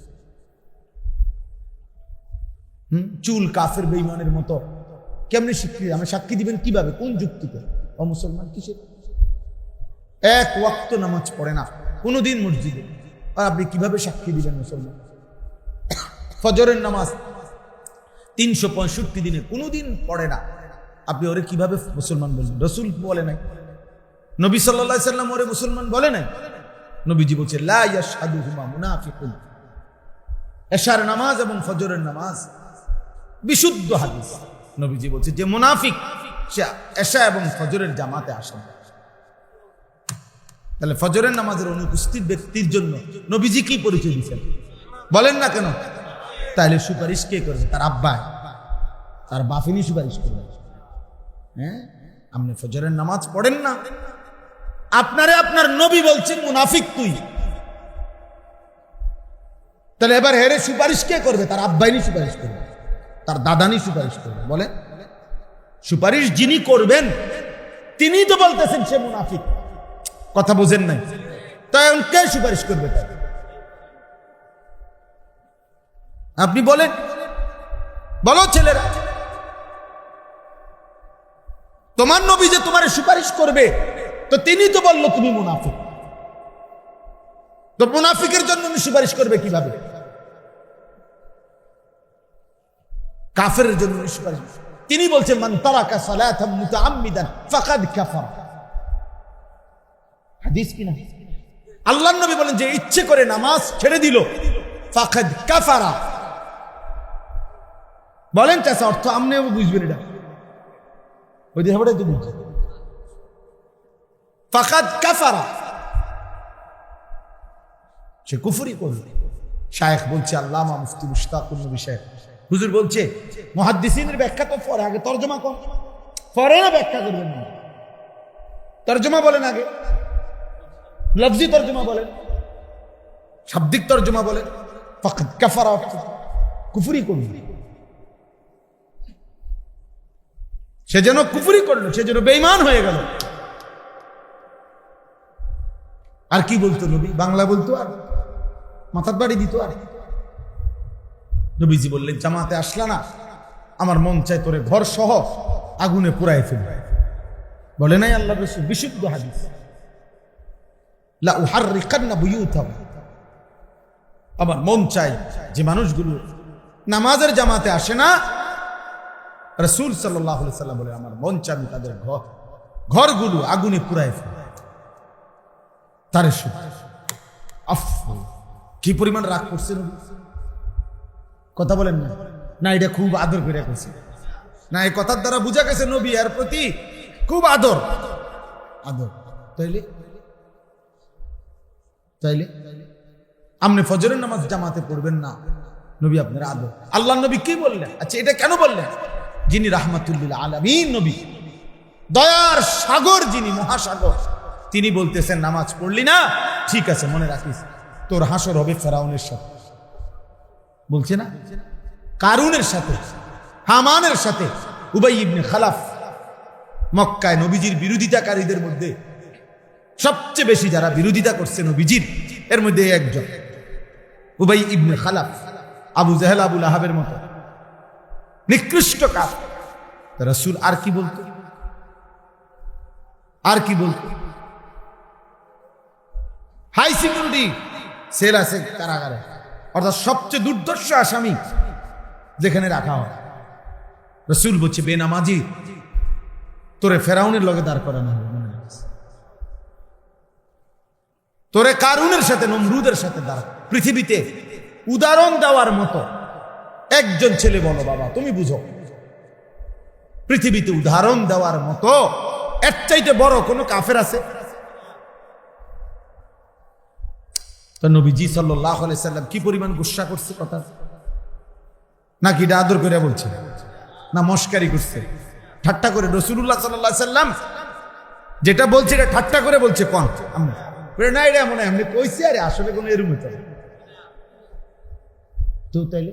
চুল কাফের বেঈমানের মতো কেমনে স্বীকৃতি? আমি সাক্ষী দিবেন কিভাবে, কোন যুক্তিতে? অমুসলমান কিসের? এক ওয়াক্ত নামাজ পড়ে না কোনোদিন মসজিদে, আর আপনি কিভাবে সাক্ষী দিবেন মুসলমান? ফজরের নামাজ 365 দিনে কোনোদিন পড়ে না, আপনি ওরে কিভাবে মুসলমান বলবেন? রসুল বলে নাই, নবী সাল্লাল্লাহু আলাইহি সাল্লাম ওরে মুসলমান বলে নাই। নবীজি বলছে লা ইয়াশহাদুহুমা মুনাফিকুন। এশার নামাজ এবং ফজরের নামাজ বিশুদ্ধ হাদিস। নবীজি বলছে যে মুনাফিক সে এশা এবং ফজরের জামাতে আসে না। তাহলে ফজরের নামাজের অনুপস্থিত ব্যক্তির জন্য নবীজি কি পরিচয় দিচ্ছেন বলেন না কেন? তাহলে সুপারিশ কে করবে? তার আব্বা, তার বাফিনি সুপারিশ করবে। হ্যাঁ, আপনি ফজরের নামাজ পড়েন না, আপনারে আপনার নবী বলছেন মুনাফিক তুই। তাহলে এবার হেরে সুপারিশ কে করবে? তার আব্বাইনি সুপারিশ করবে, তার দাদানি সুপারিশ করবে। বলে সুপারিশ যিনি করবেন তিনি তো বলতেছেন সে মুনাফিক। কথা বুঝেন নাই? তাই কে সুপারিশ করবে? আপনি বলেন, বলো ছেলেরা, তোমার নবী যে তোমার সুপারিশ করবে, তো তিনি তো বললো তুমি মুনাফিক, তো মুনাফিকের জন্য উনি সুপারিশ করবে কিভাবে? কাফের জন্য উনি সুপারিশ, তিনি বলছেন মান তারাকা সালাতাম মুতাআম্মিদান ফাকাদ কাফার। হাদিস কি না? আল্লাহর নবী বলেন যে ইচ্ছে করে নামাজ ছেড়ে দিল ফাকাদ কাফারা। বলেন চাচা, অর্থ আপনিও বুঝবেন এটা, ওই দেহটাই তো বুঝছেন। ফাকাদ কাফারা, সে কুফরি করবে। শায়েখ বলছে, আল্লামা মুফতি মুশতাকুন নবী শায়েখ হুজুর বলছে, মুহাদ্দিসিনের ব্যাখ্যা তো পরে, আগে তরজমা কর, পরে না ব্যাখ্যা করবেন না। তরজমা বলেন আগে, লফজি তরজমা বলেন, শাব্দিক তরজমা বলেন। ফাকাদ কাফারা অর্থ কুফরি করবে, সে যেন কুফরি করলো, সে যেন বেঈমান হয়ে গেল। আর কি বলতো নবী? বাংলা বলতো আর মাথার বাড়ি দিত। আর নবীজি বললেন, জামাতে আসলা না, আমার মন চাই তোরে ঘর সহ আগুনে পুরাই ফেলবে। বলে নাই আল্লাহ রাসূল? বিশুদ্ধ হাদিস, লা উহাররিকান্না বুয়ুতাহুম। আমার মন চাই যে মানুষগুলো নামাজের জামাতে আসে না, রাসূল সাল্লাল্লাহু আলাইহি সাল্লাম বলে আমার মন চাই আমি তাদের ঘরগুলো আগুনে পুরাই ফেলব। তার কি পরিমাণ রাগ করছে নবী? কথা বলেন না? না এটা খুব আদর করে করছে না, এই কথার দ্বারা বোঝা গেছে নবী এর প্রতি খুব আদর। আদর তাইলে তাইলে আপনি ফজরের নামাজ জামাতে পড়বেন না, নবী আপনার আদর। আল্লাহ নবী কি বললেন? আচ্ছা এটা কেন বললেন? যিনি রাহমাতুল লিল আলামিন নবী, দয়ার সাগর যিনি, মহাসাগর, তিনি বলতেছেন নামাজ পড়লি না, ঠিক আছে মনে রাখিস তোর হাসর হবে ফেরাউনের সাথে। বলছে না? কারুনের সাথে, হামানের সাথে। উবাই ইবনে খালাফ মক্কায় নবীজির বিরোধিতাকারীদের মধ্যে সবচেয়ে বেশি যারা বিরোধিতা করছে নবীজির, এর মধ্যে একজন উবাই ইবনে খালাফ, আবু জাহেল, আবু লাহাবের মতো নিকৃষ্ট কাফের। রাসূল আর কি বলতো? আর কি বলতো? হাই সিকিউরিটি সেল আছে কারাগারে, অর্থাৎ সবচেয়ে দুর্ধর্ষ আসামি যেখানে রাখা হয়। রাসূল বলছে, বেনামাজি তোরে ফেরাউনের লগে দাঁড় করানো হবে, তোরে কারুনের সাথে, নমরুদের সাথে দাঁড়া। পৃথিবীতে উদাহরণ দেওয়ার মতো একজন ছেলে বলো বাবা, তুমি বুঝো, পৃথিবীতে উদাহরণ দেওয়ার মতো এর চাইতে বড় কোন কাফের আছে? তো নবীজি সাল্লাল্লাহু আলাইহি সাল্লাম কি পরিমাণ গুসা করছে কথা, নাকি এটা আদর করে বলছে, না মস্কারি করছে, ঠাট্টা করে? রাসূলুল্লাহ সাল্লাল্লাহু আলাইহি সাল্লাম যেটা বলছে এটা ঠাট্টা করে বলছে, কোন না এটা মনে হয় এমনি কইছি, আরে আসলে কোনো এরকম হতো না তো। তাইলে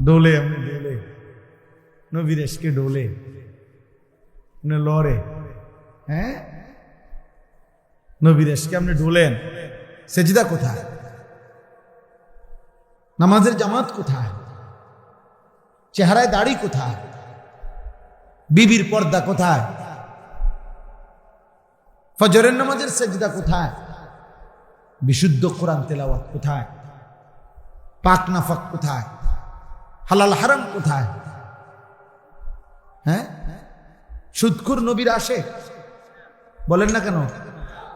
ডোলে, এমনি ডোলে, নবীর এসকে ডোলে লড়ে, হ্যাঁ নবীর এসকে আপনি ডোলেন। সেজদা কোথায়? নামাজের জামাত কোথায়? চেহারায় দাড়ি কোথায়? বিবির পর্দা কোথায়? ফজরের নামাজের সেজদা কোথায়? বিশুদ্ধ কোরআন তেলাওয়াত কোথায়? পাক নাফাক কোথায়? হালাল হারাম কোথায়? হ্যাঁ, সুদখোর নবীর আশিক বলেন না কেন?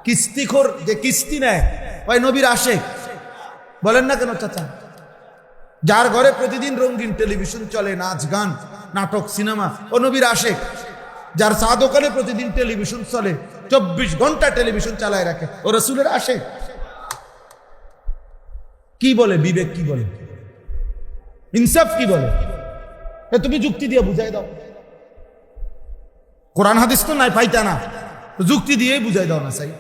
কিস্তিখোর যে কিস্তি নেয় ওই নবীর আশিক বলেন না কেন চাচা? যার ঘরে প্রতিদিন রঙিন টেলিভিশন চলে, নাচ গান নাটক সিনেমা, ও নবীর আশিক। যার চা দোকানে প্রতিদিন টেলিভিশন চলে, 24 ঘন্টা টেলিভিশন চালায় রাখে, ও রাসূলের আশিক। কি বলে বিবেক, কি বলে ইনসাফ, কি বলে? তুমি যুক্তি দিয়ে বুঝাই দাও। কোরআন হাদিস তো নাই পাইতা না, যুক্তি দিয়েই বুঝাই দাও না চাই।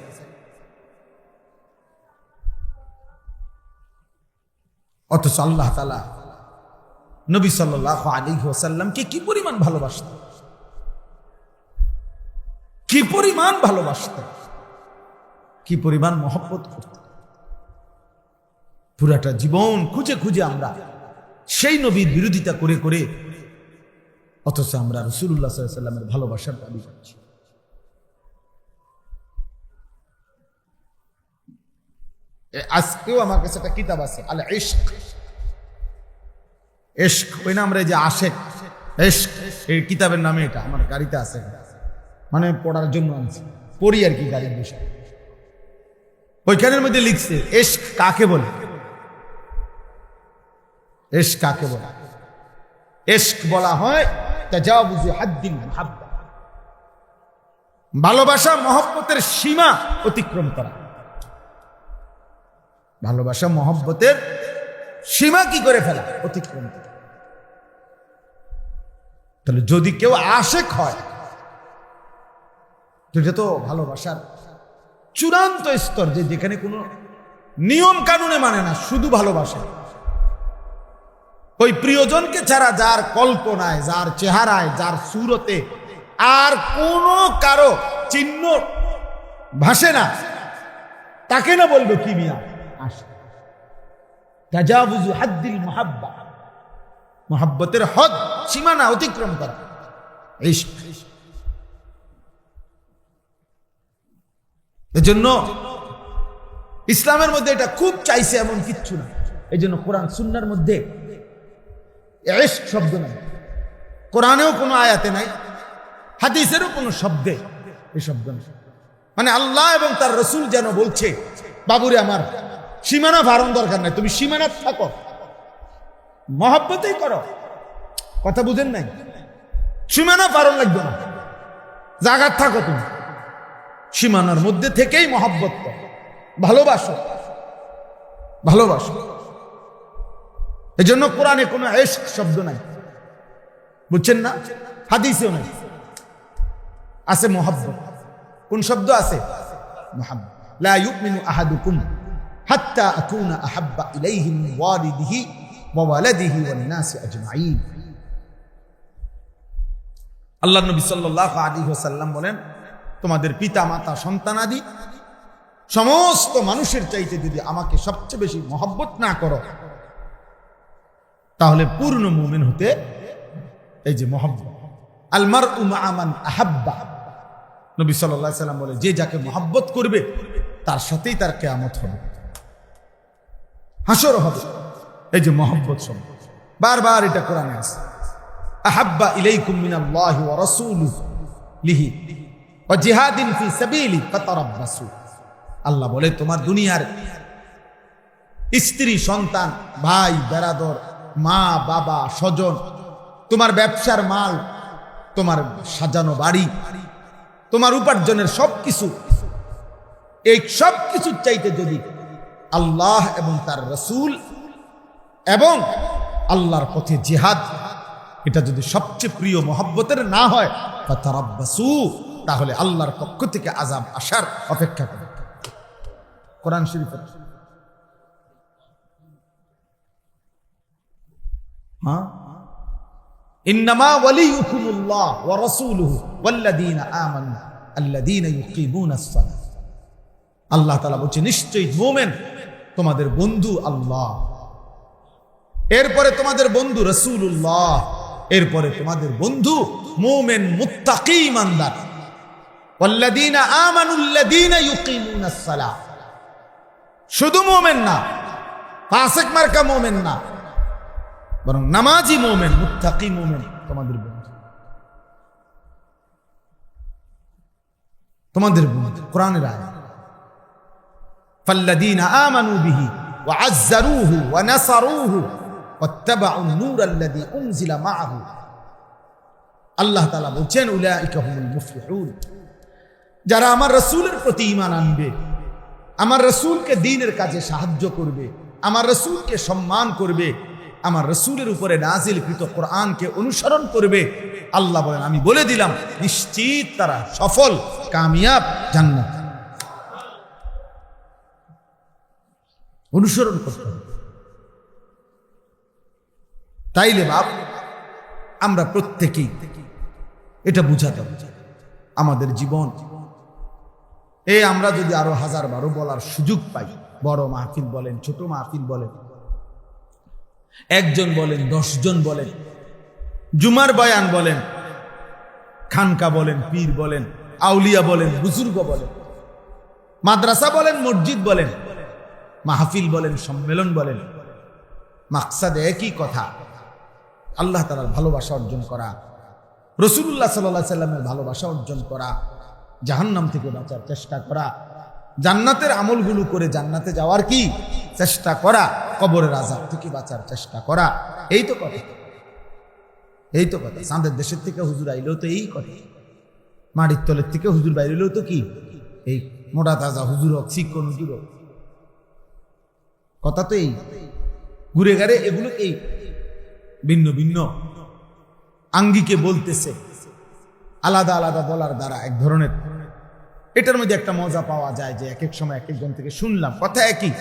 অথচ আল্লাহ তাআলা নবী সাল্লাল্লাহু আলাইহি ওয়াসাল্লামকে কি পরিমাণ ভালোবাসতেন, কি পরিমাণ ভালোবাসতেন, কি পরিমাণ মহব্বত করতেন। পুরাটা জীবন খুঁজে খুঁজে আমরা সেই নবীর বিরোধিতা করে করে, অথচ আমরা রাসূলুল্লাহ সাল্লাল্লাহু আলাইহি ওয়াসাল্লামের ভালোবাসার দাবি করছি। আজকেও আমার কাছে একটা কিতাব আছে, আল ইশক। ইশক ওই না, আমরা যে আশেক, ইশক এই কিতাবের নামে, এটা আমার গাড়িতে আছে, মানে পড়ার জন্য আনছি, পড়ি আর কি গাড়ির বিষয়। ওইখানের মধ্যে লিখছে ইশক কাকে বলে, ইশক কাকে বলে? ইশক বলা হয় তাজাউযু হাদ্দিল মুহাব্বা, ভালোবাসা মহব্বতের সীমা অতিক্রম করা। ভালোবাসা মহব্বতের সীমা কি করে ফেলা? অতিক্রম করা। তাহলে যদি কেউ আশেক হয়, এটা তো ভালোবাসার চূড়ান্ত স্তর, যে যেখানে কোনো নিয়ম কানুনে মানে না, শুধু ভালোবাসা। ওই প্রিয়জনকে ছাড়া যার কল্পনায়, যার চেহারায়, যার সুরতে আর কোনো কারো চিহ্ন ভাসে না, তাকে না বলবো কি মিয়া আশিক। তাজাউযু হাদ্দিল মুহাব্বা, মুহাব্বতের হদ, সীমানা অতিক্রম করা, ইশক। এজন্য ইসলামের মধ্যে এটা খুব চাইছে এমন কিচ্ছু না। এই জন্য কোরআন সুন্নাহর মধ্যে ইশক শব্দ নাই, কোরআনেও কোনো আয়াতে নাই, হাদিসেরও কোনো শব্দে এই শব্দ নেই। মানে আল্লাহ এবং তার রাসূল যেন বলছে, বাবুরে আমার সীমানা ভারণ দরকার নাই, তুমি সীমানা থাকো, মহব্বতেই করো। কথা বুঝেন নাই? সীমানা ভারণ লাগবে না, জায়গার থাকো, তুমি সীমানার মধ্যে থেকেই মহব্বত করো, ভালোবাসো, ভালোবাসো। এই জন্য কোরআনে কোনো ইশক শব্দ নাই, বুঝছেন না? হাদিসেও নাই, আছে মহব্বত। কোন শব্দ আছে? মহব্বত। লা ইউমিনু আহাদুকুম হাত্তা আকুনা আহাব্বা ইলাইহি মিন ওয়ালিদিহি ওয়া ওয়ালাদিহি ওয়ান নাসি আজমাইন। আল্লাহ নবী সাল্লাল্লাহু আলাইহি ওয়াসাল্লাম বলেন, তোমাদের পিতা মাতা সন্তানাদি সমস্ত মানুষের চাইতে যদি আমাকে সবচেয়ে বেশি মহব্বত না করো, তাহলে পূর্ণ মুমিন হতে এই যে মহব্বত, আল মারউ মা'a মান আহাব্বা, নবী সাল্লাল্লাহু আলাইহি সাল্লাম বলে যে যাকে মহব্বত করবে তার সাথেই তার কিয়ামত হবে, হাসর হবে। এই যে মহব্বত শব্দ বারবার এটা কোরআনে আছে, আহাব্বা ইলাইকুম মিনাল্লাহি ওয়া রাসূলিহি ওয়া জিহাদিন ফি সাবিলি ফাতারাব্বাসু। আল্লাহ বলে তোমার দুনিয়ার স্ত্রী, সন্তান, ভাই, বেরাদর, মা, বাবা, স্বজন, তোমার ব্যবসার মাল, তোমার সাজানো বাড়ি, তোমার উপার্জনের সবকিছু, এই সব কিছুর চাইতে যদি আল্লাহ এবং তার রাসূল এবং আল্লাহর পথে জিহাদ, এটা যদি সবচেয়ে প্রিয় মহব্বতের না হয়, ফাতারাব্বাসু, তাহলে আল্লাহর পক্ষ থেকে আযাব আসার অপেক্ষা করো। কোরআন শরীফ। হ্যাঁ, ইন্নামা ওয়ালিয়ুকুমুল্লাহ ওয়া রাসূলুহু ওয়াল্লাযীনা আমানু আল্লাযীনা ইউকিমুনাস সালাহ। আল্লাহ তাআলা বলছে নিশ্চয়ই মুমিন তোমাদের বন্ধু আল্লাহ, এরপরে তোমাদের বন্ধু রাসূলুল্লাহ, এরপরে তোমাদের বন্ধু মুমিন মুত্তাকি ইমানদার। ওয়াল্লাযীনা আমানু আল্লাযীনা ইউকিমুনাস সালাহ, শুধু মুমিন না, ফাসিক মার্কা মুমিন না, বরং নামাজি মুমিন, মুত্তাকি মুমিন তোমাদের বন্ধু, তোমাদের বন্ধু। কোরআনের আয়াত, ফাল্লাযীনা আমানু বিহি ওয়া আযযারুহু ওয়া নাসারুহু ওয়াত্তাবাউন নূরাল্লাযী উনজিলা মাআহু। আল্লাহ তাআলা বলছেন উলাইকা হুমুল মুফলিহুন, যারা আমার রাসূলের প্রতি ঈমান আনবে, আমার রাসূলকে দ্বীনের কাজে সাহায্য করবে, আমার রাসূলকে সম্মান করবে, আমার রাসূলের উপরে নাজিলকৃত কোরআনকে অনুসরণ করবে, আল্লাহ বলেন আমি বলে দিলাম নিশ্চিত তারা সফল, কামিয়াব, জান্নাত। অনুসরণ করতে হবে। তাইলে বাপ আমরা প্রত্যেকেই এটা বুঝাতে হবে, আমাদের জীবন আমরা যদি আরো 1000-12 বলার সুযোগ পাই, বড় মাহফিল বলেন, ছোট মাহফিল বলেন, একজন বলেন, 10 জন বলেন, জুমার বয়ান বলেন, খানকা বলেন, পীর বলেন, আউলিয়া বলেন, বুজুর্গ বলেন, মাদ্রাসা বলেন, মসজিদ বলেন, মাহফিল বলেন, সম্মেলন বলেন, মাকসাদ একই কথা, আল্লাহ তাআলার ভালোবাসা অর্জন করা, রাসূলুল্লাহ সাল্লাল্লাহু আলাইহি সাল্লামের ভালোবাসা অর্জন করা, জাহান্নাম থেকে বাঁচার চেষ্টা করা, জান্নাতের আমলগুলো করে জান্নাতে যাওয়ার কি চেষ্টা করা, কবরের আযাব থেকে বাঁচার চেষ্টা করা। এই তো কথা, এই তো কথা। চাঁদের দেশের থেকে হুজুর আইলেও তো এই কথা, মাটির তলের থেকে হুজুর বাইরেও তো কি এই মোটা তাজা হুজুর হোক, শিক্ষণ হুজুর হোক, কথা তো এই ঘুরে ঘাড়ে এগুলো এই ভিন্ন ভিন্ন আঙ্গিকে বলতেছে, আলাদা আলাদা বলার দ্বারা এক ধরনের, এটার মধ্যে একটা মজা পাওয়া যায় যে এক এক সময় এক একজন থেকে শুনলাম কথা একই,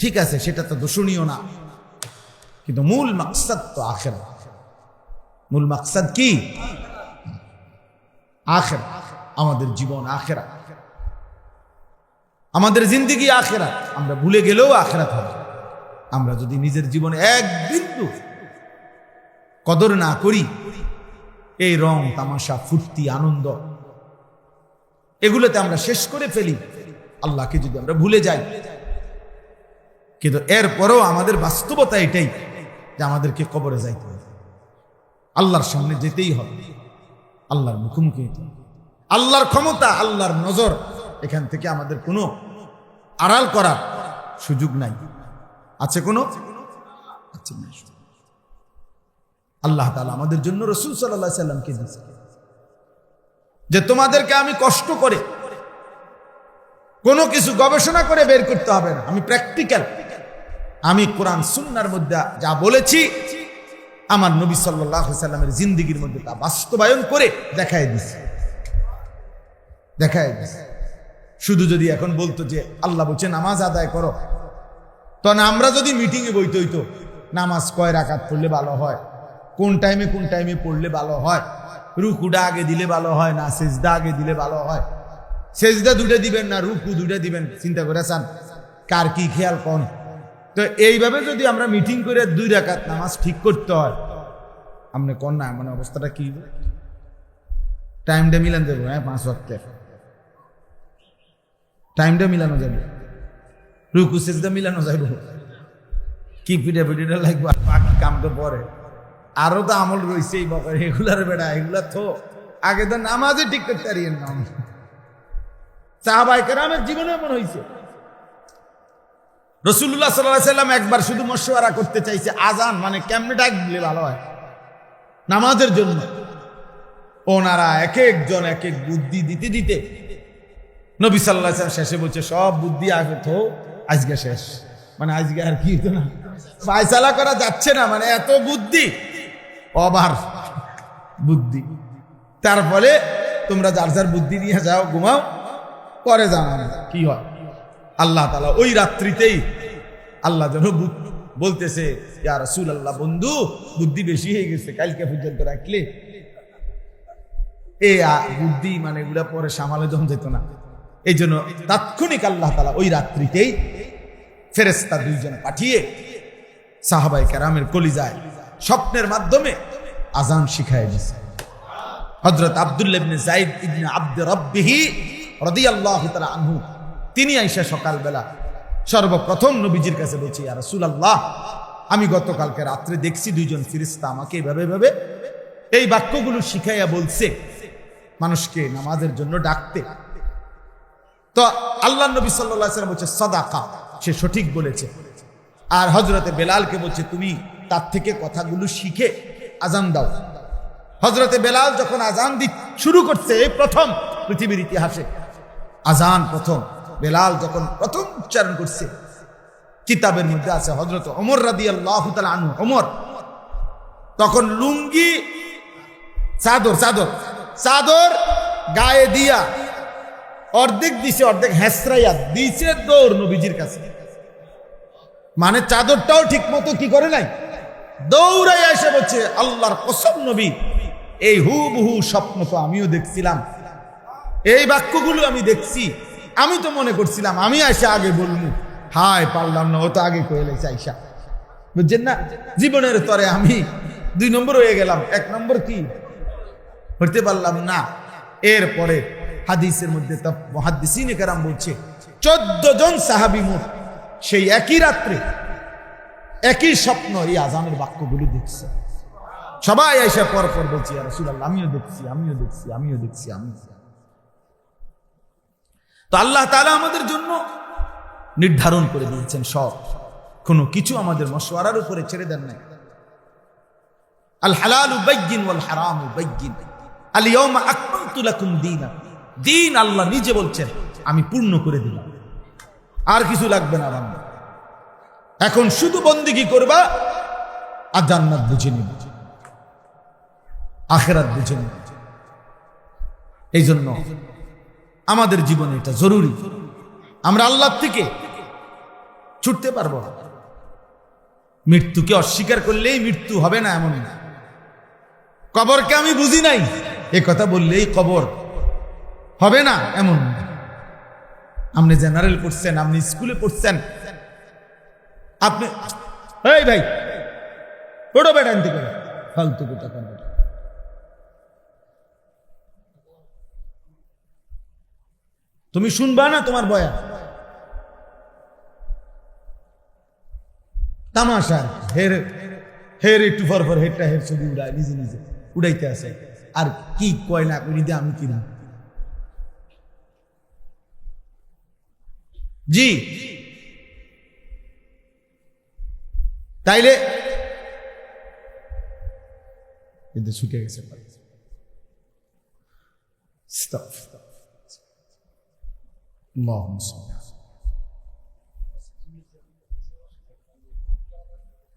ঠিক আছে, সেটা তো দোষণীয় না, কিন্তু মূল মাকসাদ তো আখিরাত। মূল মাকসাদ কি? আখিরাত। আমাদের জীবন আখিরাত, আমাদের জিন্দেগি আখিরাত। আমরা ভুলে গেলেও আখিরাত হবে। আমরা যদি নিজের জীবনে এক বিন্দু কদর না করি, এই রং তামাশা, ফুর্তি, আনন্দ, এগুলোতে আমরা শেষ করে ফেলি, আল্লাহকে যদি আমরা ভুলে যাই, কিন্তু এরপরেও আমাদের বাস্তবতা এটাই যে আমাদেরকে কবরে যাইতে হবে, আল্লাহর সামনে যেতেই হবে, আল্লাহর মুখোমুখি হতে হবে। আল্লাহর ক্ষমতা, আল্লাহর নজর, এখান থেকে আমাদের কোনো আড়াল করার সুযোগ নাই। আছে কোনো? আছে না। আল্লাহ তাআলা আমাদের জন্য রাসূল সাল্লাল্লাহু আলাইহি সাল্লামকে দিয়েছে যে তোমাদেরকে আমি কষ্ট করে কোনো কিছু গবেষণা করে বের করতে হবে না, আমি প্র্যাকটিক্যাল, আমি কোরআন সুন্নাহর মধ্যে যা বলেছি আমার নবী সাল্লাল্লাহু আলাইহি সাল্লামের জিন্দেগীর মধ্যে তা বাস্তবায়ন করে দেখায় দিছি। শুধু যদি এখন বলতো যে আল্লাহ বলছে নামাজ আদায় করো, তখন আমরা যদি মিটিংয়ে বইতে হইতো নামাজ কয় রাকাত পড়লে ভালো হয়, কোন টাইমে পড়লে ভালো হয়, রুকুটা আগে দিলে ভালো হয় না সেজদা আগে দিলে ভালো হয়, সেজদা দুটো দিবেন না রুকু দুটো দিবেন, চিন্তা করে চান কার কি খেয়াল কোন। তো এইভাবে যদি আমরা মিটিং করে 2 রাকাত নামাজ ঠিক করতে হয়, আপনি কোন না মানে অবস্থাটা কি টাইমটা মিলান যাবো, হ্যাঁ 5 ওয়াক্তের টাইমটা মিলানো যাবে, রুকু সিজদা মিলানো যাবে, কি পিঠা লাগবে, বাকি কাম তো পরে, আরো তো আমল রয়েছে এই বাবা, এগুলার বেড়া এগুলা তো আগে তো নামাজে ঠিক করতে পারিয়েন না। সাহাবায়ে কেরামের জীবনে এমন হয়েছে। রাসূলুল্লাহ সাল্লাল্লাহু আলাইহি সাল্লাম একবার শুধু মশওয়ারা করতে চাইছে আজান মানে কেমনে ডাক দিলে ভালো হয় নামাজের জন্য। ওনারা এক একজন এক এক বুদ্ধি দিতে দিতে নবী সাল্লাল্লাহু আলাইহি ওয়াসাল্লাম শেষে বলছে সব বুদ্ধি আগে তো আজকে শেষ, মানে আজকে আর কি হতো না, ফায়সালা করা যাচ্ছে না, মানে এত বুদ্ধি ওভার বুদ্ধি। তারপরে তোমরা যার যার বুদ্ধি নিয়ে যাও, ঘুমাও, পরে জানানো কি হয়। আল্লাহ তাআলা ওই রাত্রিতেই আল্লাহ যেন বলতেছে ইয়া রাসূলুল্লাহ, বন্ধু বুদ্ধি বেশি হয়ে গেছে, কালকে পর্যন্ত রাখলে এই বুদ্ধি মানে এগুলা পরে সামালে জম যেত না। এই জন্য তাৎক্ষণিক আল্লাহ তাআলা ওই রাত্রিতেই ফেরেশতা 2 জন পাঠিয়ে সাহাবায়ে কেরামের কলিজায় স্বপ্নের মাধ্যমে আজান শিখায় দিয়েছে। হযরত আব্দুল্লাহ ইবনে যায়েদ ইবনে আব্দ রাব্বিহি রাদিয়াল্লাহু তাআলা আনহু তিনি আয়েশা সকালবেলা সর্বপ্রথম নবীজির কাছে বলছে ইয়া রাসূলুল্লাহ, আমি গতকালকে রাত্রে দেখছি 2 জন ফেরেশতা আমাকে এভাবে এই বাক্যগুলো শিখাইয়া বলছে মানুষকে নামাজের জন্য ডাকতে। তো আল্লাহর নবী সাল্লাল্লাহু আলাইহি ওয়াসাল্লাম বলছে সাদাকা, সে সঠিক বলেছে। আর হযরতে বেলালকে বলছে তুমি তার থেকে কথাগুলো শিখে আজান দাও। হযরতে বেলাল যখন আজান শুরু করছে, প্রথম পৃথিবীর ইতিহাসে আজান প্রথম বেলাল যখন প্রথম উচ্চারণ করছে, কিতাবের মধ্যে আছে হযরত ওমর রাদিয়াল্লাহু তাআলা আনহু, ওমর তখন লুঙ্গি চাদর গায়ে দিয়া অর্ধেক দিছে, অর্ধেক হেসরাইয়া দিছে, দৌড় নবীজির কাছে, মানে চাদরটাও ঠিক মতো কি করে নাই, দৌড়াই এসে বলছে আল্লাহর কসম নবী, এই হুবহু স্বপ্ন তো আমিও দেখছিলাম, এই বাক্যগুলো আমি দেখছি, আমি তো মনে করছিলাম আমি আয়সা আগে বলবো, হায় পারলাম না, ও তো আগে কয়ে লেছে আয়সা, বুঝছেন না, জীবনের তরে আমি 2 নম্বর হয়ে গেলাম, 1 নম্বর কি হইতে পারলাম না। এরপরে হাদিসের মধ্যে মুহাদ্দিসিনে কেরাম বলছে 14 জন সাহাবী মোট সেই একই রাত্রে একই স্বপ্ন এই আজানের বাক্যগুলো দেখছে। সবাই আয়েশা পর বলছে ইয়া রাসূলুল্লাহ, আমিও দেখছি। তো আল্লাহ তাআলা আমাদের জন্য নির্ধারণ করে দিয়েছেন সব, কোনো কিছু আমাদের মশওয়ারার উপরে ছেড়ে দেন নাই। আল হালালু বাইয়িন ওয়াল হারামু বাইয়িন, আল ইয়াউমা আকমালতু লাকুম দীনাকুম, দিন আল্লাহ নিজে বলছেন আমি পূর্ণ করে দিলাম, আর কিছু লাগবে না বান্দা, এখন শুধু বন্দেগী করবা আর জান্নাত বুঝে নিবে, আখিরাত বুঝে নিবে। এই জন্য আমাদের জীবনে এটা জরুরি। আমরা আল্লাহর থেকে ছুটতে পারবো না। মৃত্যুকে অস্বীকার করলেই মৃত্যু হবে না এমন না। কবরকে আমি বুঝি নাই এ কথা বললেই কবর হবে না এমন না। আপনি জেনারেল পড়ছেন, আপনি স্কুলে পড়ছেন, আপনি এই ভাই ওটা বেড়ান থেকে ফালতু কথা কেন, তুমি শুনবা না তোমার বয়ান তামাশা, হের একটু ফর হেরটা হের ছবি উড়ায়, নিজে উড়াইতে আছে, আর কি কয় না করি আমি কিনা জি, তাইলে কিন্তু ছুটে গেছে।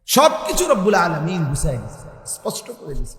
সবকিছু রব্বুল আলামিন বুঝাই দিয়েছে, স্পষ্ট করে দিয়েছে।